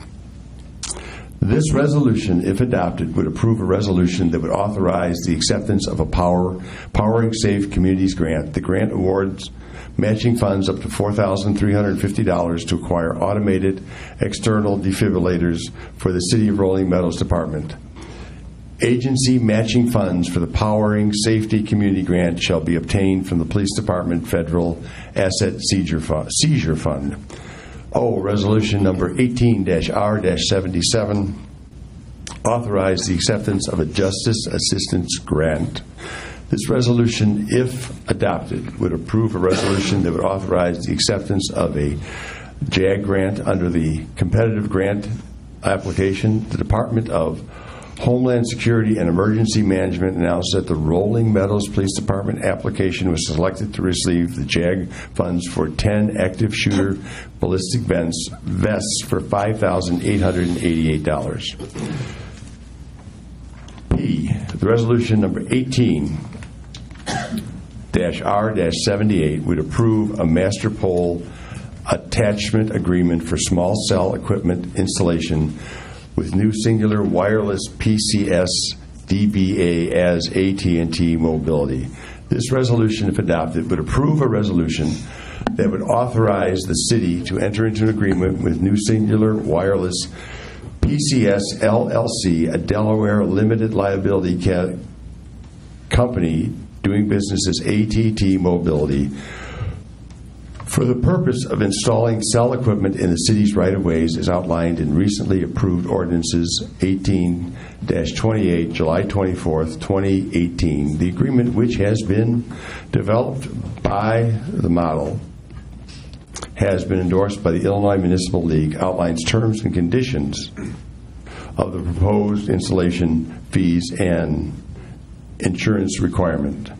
This resolution, if adopted, would approve a resolution that would authorize the acceptance of a Powering Safe Communities Grant. The grant awards matching funds up to $4,350 to acquire automated external defibrillators for the City of Rolling Meadows Department. Agency matching funds for the Powering Safety Community Grant shall be obtained from the Police Department Federal Asset Seizure Fund. O, Resolution Number 18-R-77, authorize the acceptance of a Justice Assistance Grant. This resolution, if adopted, would approve a resolution that would authorize the acceptance of a JAG grant under the competitive grant application. The Department of Homeland Security and Emergency Management announced that the Rolling Meadows Police Department application was selected to receive the JAG funds for 10 active shooter ballistic vests for $5,888. P, the resolution number 18-R-78 would approve a master pole attachment agreement for small cell equipment installation with New Singular Wireless PCS DBA as AT&T Mobility. This resolution, if adopted, would approve a resolution that would authorize the city to enter into an agreement with New Singular Wireless PCS LLC, a Delaware limited liability company doing business as AT&T Mobility, for the purpose of installing cell equipment in the city's right-of-ways as outlined in recently approved ordinances 18-28, July 24th, 2018. The agreement, which has been developed by the model, has been endorsed by the Illinois Municipal League, outlines terms and conditions of the proposed installation fees and insurance requirement.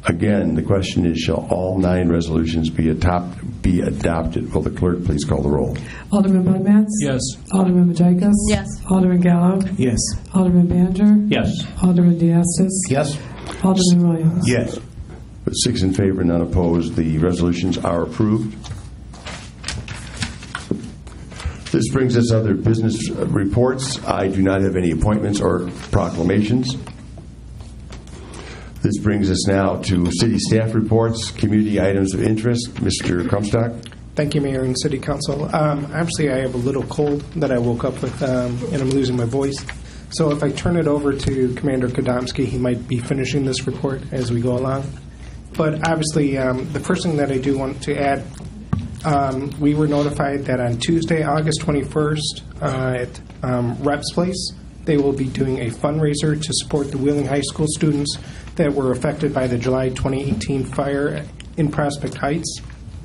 Again, the question is, shall all 9 resolutions be adopted? Will the clerk please call the roll?
Alderman Bud Matts?
Yes.
Alderman Majakis?
Yes.
Alderman Gallo?
Yes.
Alderman Banjer?
Yes.
Alderman Diastis?
Yes.
Alderman Williams?
Yes.
With 6 in favor, none opposed, the resolutions are approved. This brings us other business reports. I do not have any appointments or proclamations. This brings us now to city staff reports, community items of interest. Mr. Crumstock.
Thank you, Mayor and City Council. Actually, I have a little cold that I woke up with, and I'm losing my voice. So if I turn it over to Commander Kodomsky, he might be finishing this report as we go along. But obviously, the first thing that I do want to add, we were notified that on Tuesday, August 21st, at Reps Place, they will be doing a fundraiser to support the Wheeling High School students that were affected by the July 2018 fire in Prospect Heights.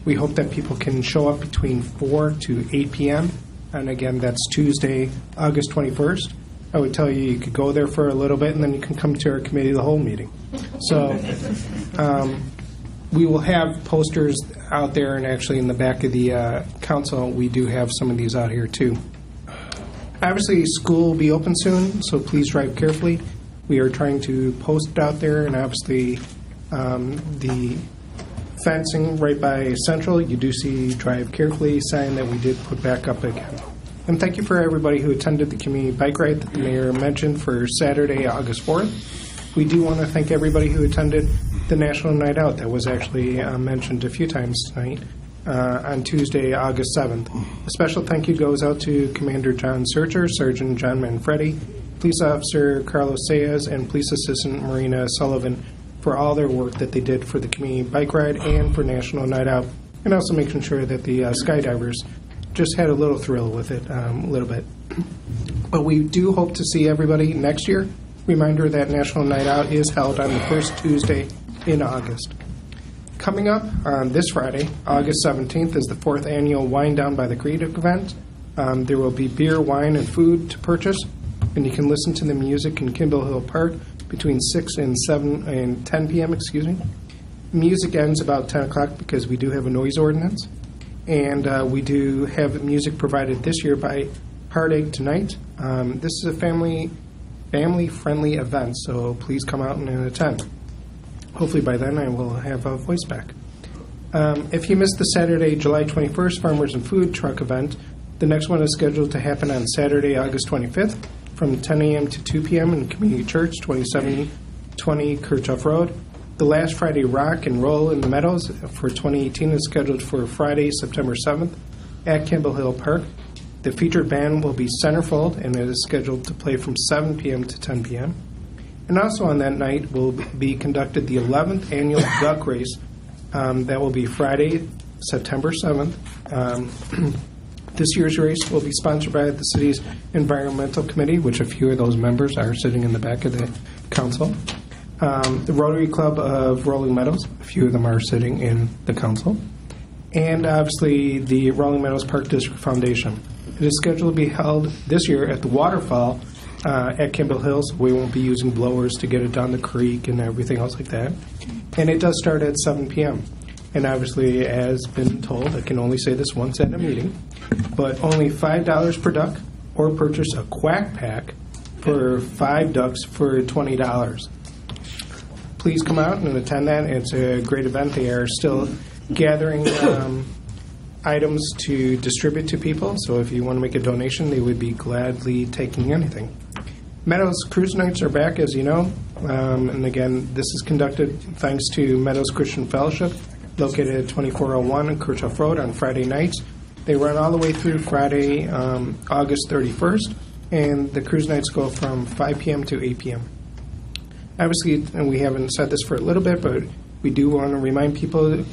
We hope that people can show up between 4 to 8 p.m. And again, that's Tuesday, August 21st. I would tell you could go there for a little bit and then you can come to our committee of the whole meeting. So we will have posters out there, and actually in the back of the council, we do have some of these out here too. Obviously, school will be open soon, so please drive carefully. We are trying to post it out there, and obviously the fencing right by Central, you do see drive carefully sign that we did put back up again. And thank you for everybody who attended the community bike ride that the mayor mentioned for Saturday, August 4th. We do want to thank everybody who attended the National Night Out that was actually mentioned a few times tonight on Tuesday, August 7th. A special thank you goes out to Commander John Searcher, Sergeant John Manfredi, Police Officer Carlos Sayas, and Police Assistant Marina Sullivan for all their work that they did for the community bike ride and for National Night Out, and also making sure that the skydivers just had a little thrill with it, a little bit. But we do hope to see everybody next year. Reminder that National Night Out is held on the first Tuesday in August. Coming up on this Friday, August 17th, is the 4th annual Wine Down by the Creek event. There will be beer, wine, and food to purchase, and you can listen to the music in Kimball Hill Park between 6 and 10 p.m. Music ends about 10 o'clock because we do have a noise ordinance. And we do have music provided this year by Heartache Tonight. This is a family-friendly event, so please come out and attend. Hopefully by then I will have a voice back. If you missed the Saturday, July 21st Farmers and Food Truck event, the next one is scheduled to happen on Saturday, August 25th from 10 a.m. to 2 p.m. in Community Church, 2720 Kirchhoff Road. The last Friday Rock and Roll in the Meadows for 2018 is scheduled for Friday, September 7th at Kimball Hill Park. The featured band will be Centerfold, and it is scheduled to play from 7 p.m. to 10 p.m. And also on that night will be conducted the 11th annual duck race. That will be Friday, September 7th. This year's race will be sponsored by the city's Environmental Committee, which a few of those members are sitting in the back of the council. The Rotary Club of Rolling Meadows, a few of them are sitting in the council. And obviously the Rolling Meadows Park District Foundation. It is scheduled to be held this year at the waterfall at Kimball Hills. We won't be using blowers to get it down the creek and everything else like that. And it does start at 7 p.m. And obviously, as been told, I can only say this once at a meeting, but only $5 per duck, or purchase a quack pack for 5 ducks for $20. Please come out and attend that. It's a great event. They are still gathering items to distribute to people, so if you want to make a donation, they would be gladly taking anything. Meadows Cruise Nights are back, as you know, and again, this is conducted thanks to Meadows Christian Fellowship, located at 2401 Kirchhoff Road on Friday nights. They run all the way through Friday, August 31st, and the cruise nights go from 5 p.m. to 8 p.m. Obviously, and we haven't said this for a little bit, but we do want to remind people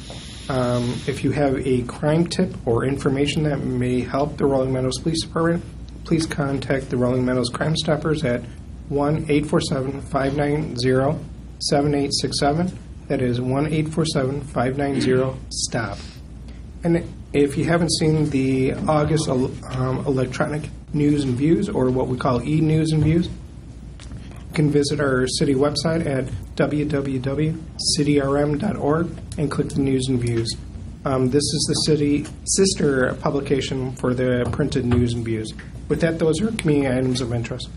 if you have a crime tip or information that may help the Rolling Meadows Police Department, please contact the Rolling Meadows Crime Stoppers at 1-847-590-7867. That is 1-847-590-STOP. And if you haven't seen the August electronic news and views, or what we call e-news and views, you can visit our city website at www.cityrm.org and click the news and views. This is the city sister publication for the printed news and views. With that, those are community items of interest.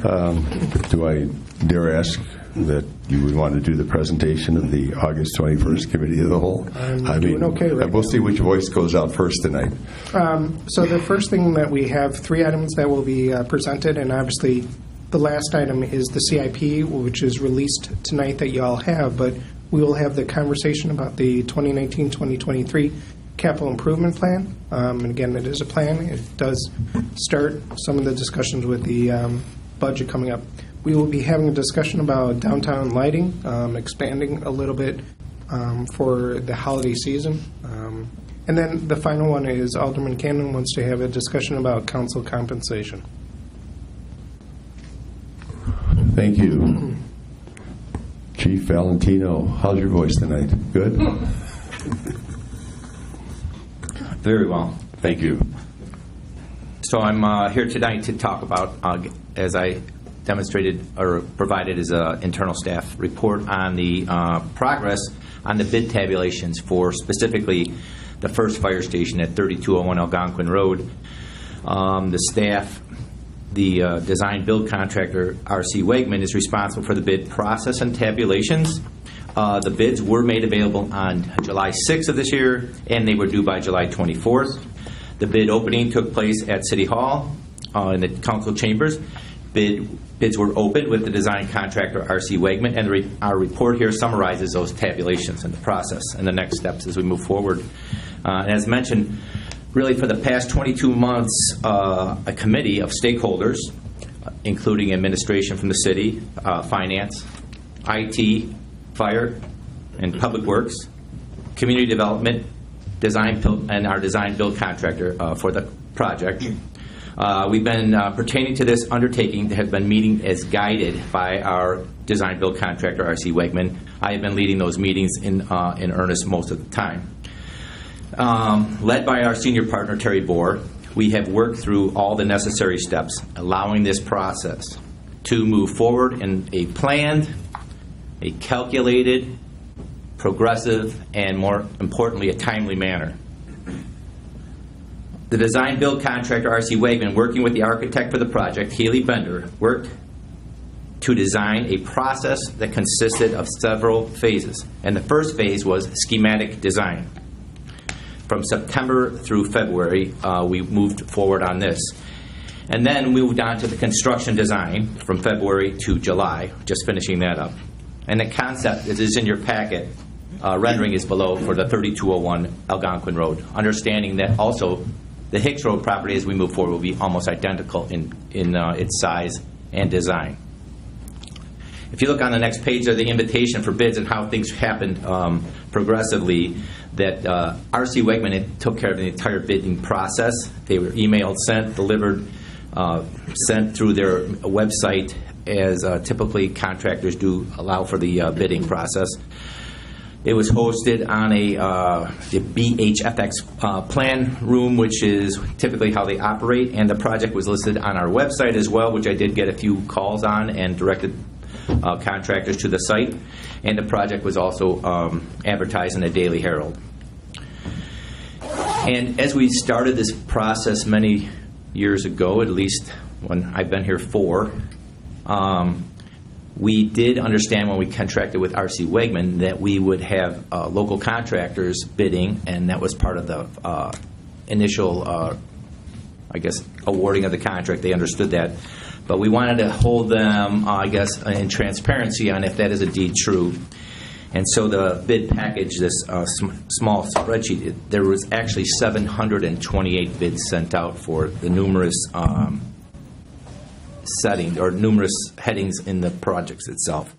Do I dare ask that you would want to do the presentation of the August 21st Committee of the Whole?
I'm doing okay right
we'll see which voice goes out first tonight.
So the first thing that we have 3 items that will be presented, and obviously the last item is the CIP, which is released tonight that you all have, but we will have the conversation about the 2019-2023 capital improvement plan. And again, it is a plan. It does start some of the discussions with the budget coming up. We will be having a discussion about downtown lighting, expanding a little bit for the holiday season. And then the final one is Alderman Cannon wants to have a discussion about council compensation.
Thank you. Chief Valentino, how's your voice tonight? Good?
Very well.
Thank you.
So I'm here tonight to talk about, as I demonstrated or provided as an internal staff report on the progress on the bid tabulations for specifically the first fire station at 3201 Algonquin Road. The staff, the design build contractor, R.C. Wegman, is responsible for the bid process and tabulations. The bids were made available on July 6th of this year, and they were due by July 24th. The bid opening took place at City Hall in the council chambers. Bids were opened with the design contractor, R.C. Wegman, and our report here summarizes those tabulations and the process and the next steps as we move forward. As mentioned, really for the past 22 months, a committee of stakeholders, including administration from the city, finance, IT, fire, and public works, community development, design build, and our design build contractor for the project. We've been pertaining to this undertaking that has been meeting as guided by our design build contractor, R.C. Wegman. I have been leading those meetings in earnest most of the time. Led by our senior partner, Terry Bohr, we have worked through all the necessary steps, allowing this process to move forward in a planned, a calculated, progressive, and more importantly, a timely manner. The design build contractor, R.C. Wegman, working with the architect for the project, Healy Bender, worked to design a process that consisted of several phases. And the first phase was schematic design. From September through February, we moved forward on this. And then moved on to the construction design from February to July, just finishing that up. And the concept is in your packet. Rendering is below for the 3201 Algonquin Road. Understanding that also the Hicks Road property, as we move forward, will be almost identical in its size and design. If you look on the next page of the invitation for bids and how things happened progressively, that R.C. Wegman took care of the entire bidding process. They were emailed, sent, delivered, sent through their website, as typically contractors do allow for the bidding process. It was hosted on the BHFX plan room, which is typically how they operate, and the project was listed on our website as well, which I did get a few calls on and directed contractors to the site. And the project was also advertised in the Daily Herald. And as we started this process many years ago, at least when I've been here 4, we did understand when we contracted with R.C. Wegman that we would have local contractors bidding, and that was part of the initial, awarding of the contract. They understood that. But we wanted to hold them, in transparency on if that is indeed true. And so the bid package, this small spreadsheet, there was actually 728 bids sent out for the numerous settings or numerous headings in the projects itself.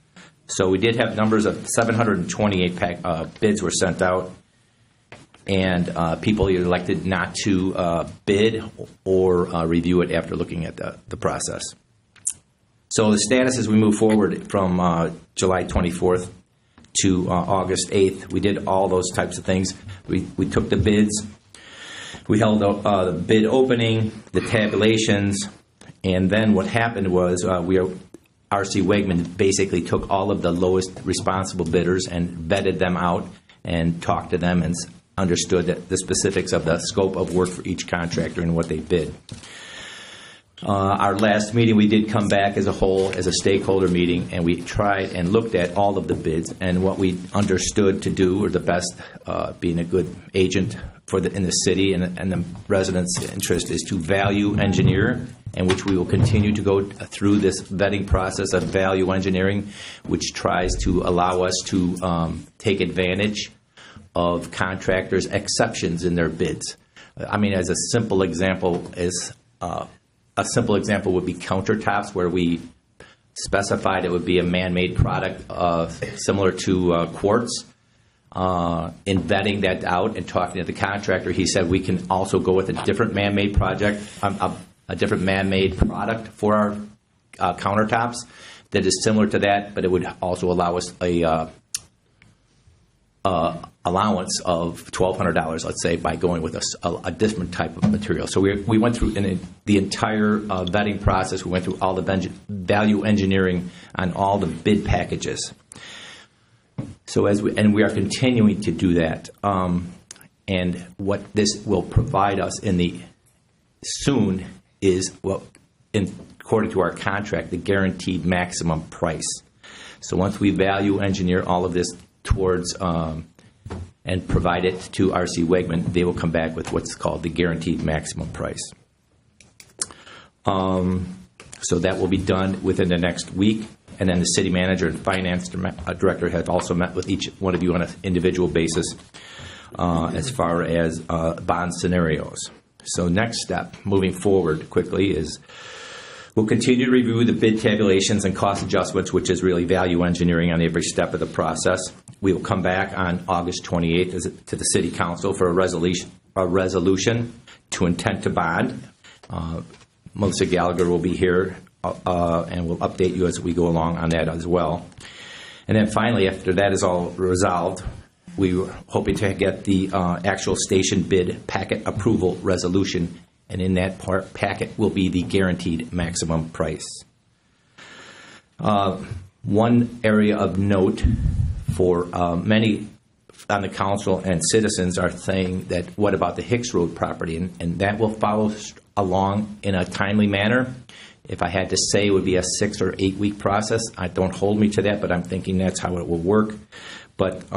So we did have numbers of 728 bids were sent out, and people either elected not to bid or review it after looking at the process. So the status as we move forward from July 24th to August 8th, we did all those types of things. We took the bids, we held the bid opening, the tabulations, and then what happened was R.C. Wegman basically took all of the lowest responsible bidders and vetted them out and talked to them and understood that the specifics of the scope of work for each contractor and what they bid. Our last meeting, we did come back as a whole, as a stakeholder meeting, and we tried and looked at all of the bids and what we understood to do, or the best, being a good agent in the city and the residents' interest, is to value engineer, and which we will continue to go through this vetting process of value engineering, which tries to allow us to take advantage of contractors' exceptions in their bids. I mean, as a simple example would be countertops, where we specified it would be a man-made product similar to quartz. In vetting that out and talking to the contractor, he said we can also go with a different man-made project, a different man-made product for our countertops that is similar to that, but it would also allow us a allowance of $1,200, let's say, by going with a different type of material. So we went through the entire vetting process. We went through all the value engineering on all the bid packages. So we are continuing to do that. And what this will provide us soon is, according to our contract, the guaranteed maximum price. So once we value engineer all of this towards and provide it to R.C. Wegman, they will come back with what's called the guaranteed maximum price. So that will be done within the next week. And then the city manager and finance director have also met with each one of you on an individual basis as far as bond scenarios. So next step, moving forward quickly, is We'll continue to review the bid tabulations and cost adjustments, which is really value engineering on every step of the process. We will come back on August 28th to the City Council for a resolution to intent to bond. Melissa Gallagher will be here, and we'll update you as we go along on that as well. And then finally, after that is all resolved, we were hoping to get the actual station bid packet approval resolution, and in that packet will be the guaranteed maximum price. One area of note for many on the council and citizens are saying that what about the Hicks Road property, and that will follow along in a timely manner. If I had to say, it would be a 6 or 8 week process. Don't hold me to that, but I'm thinking that's how it will work. But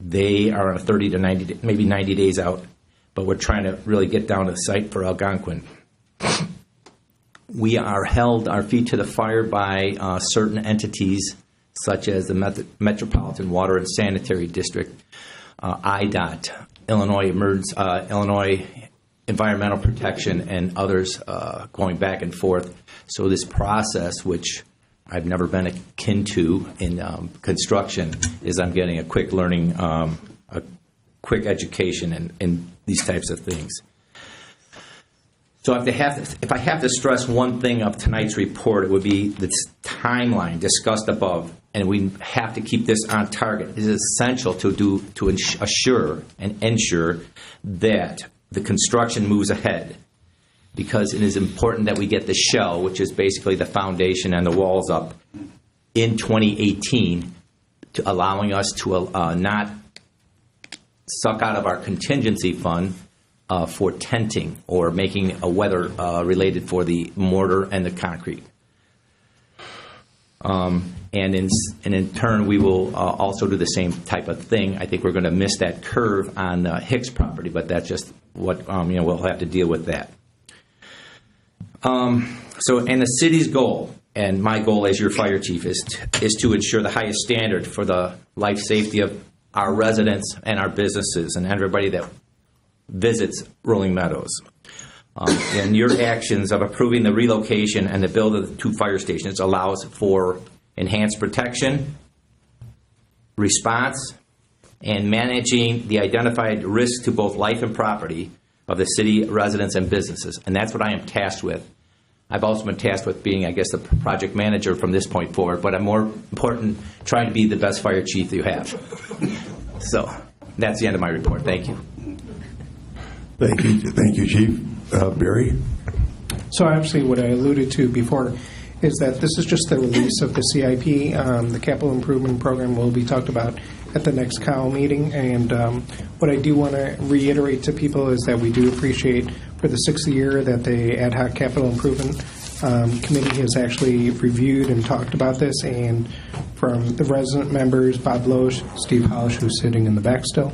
they are on a 30 to 90, maybe 90 days out. But we're trying to really get down to the site for Algonquin. We are held our feet to the fire by certain entities, such as the Metropolitan Water and Sanitary District, IDOT, Illinois Environmental Protection, and others going back and forth. So this process, which I've never been akin to in construction, is I'm getting a quick learning, a quick education in these types of things. So if I have to stress one thing of tonight's report, it would be this timeline discussed above, and we have to keep this on target. It is essential to assure and ensure that the construction moves ahead, because it is important that we get the shell, which is basically the foundation and the walls, up in 2018, to allowing us to not suck out of our contingency fund for tenting or making a weather related for the mortar and the concrete. And in turn, we will also do the same type of thing. I think we're going to miss that curve on the Hicks property, but that's just what we'll have to deal with that. And the city's goal, and my goal as your fire chief, is to ensure the highest standard for the life safety of our residents and our businesses and everybody that visits Rolling Meadows. And your actions of approving the relocation and the build of the 2 fire stations allows for enhanced protection, response, and managing the identified risks to both life and property of the city residents and businesses. And that's what I am tasked with. I've also been tasked with being, I guess, the project manager from this point forward, but I'm more important trying to be the best fire chief you have. So that's the end of my report. Thank you.
Thank you, Chief. Barry?
So actually what I alluded to before is that this is just the release of the CIP. The capital improvement program will be talked about at the next COW meeting. And what I do want to reiterate to people is that we do appreciate for the 6th year that the Ad Hoc Capital Improvement Committee has actually reviewed and talked about this. And from the resident members, Bob Loesch, Steve Hollish, who's sitting in the back still,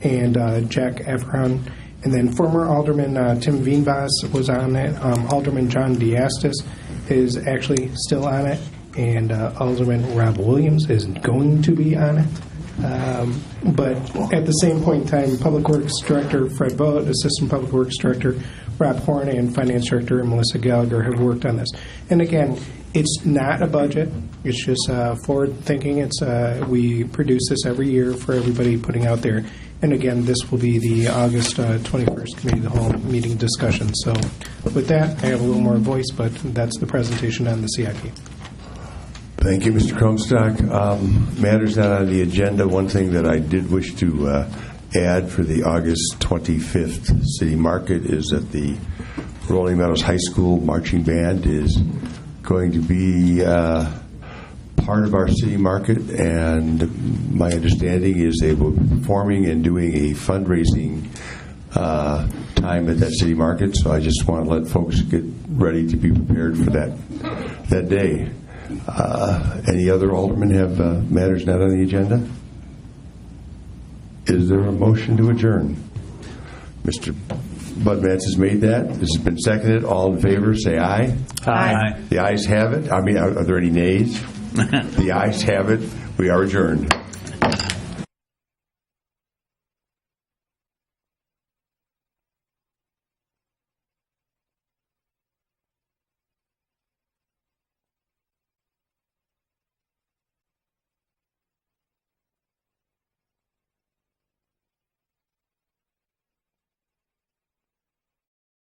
and Jack Efron, and then former Alderman Tim Veenbos was on it. Alderman John Diastis is actually still on it, and Alderman Rob Williams is going to be on it. But at the same point in time, Public Works Director Fred Boat, Assistant Public Works Director Rob Horn, and Finance Director Melissa Gallagher have worked on this. And again, it's not a budget. It's just forward thinking. We produce this every year for everybody putting out there. And again, this will be the August 21st Committee of the Whole meeting discussion. So with that, I have a little more voice, but that's the presentation on the CIP.
Thank you, Mr. Comstock. Matters not on the agenda. One thing that I did wish to add for the August 25th City Market is that the Rolling Meadows High School Marching Band is going to be part of our city market, and my understanding is they will be performing and doing a fundraising time at that city market. So I just want to let folks get ready to be prepared for that day. Any other aldermen have matters not on the agenda? Is there a motion to adjourn? Mr. Budmats has made that. This has been seconded. All in favor, say aye.
Aye.
The ayes have it. Are there any nays? The ayes have it. We are adjourned.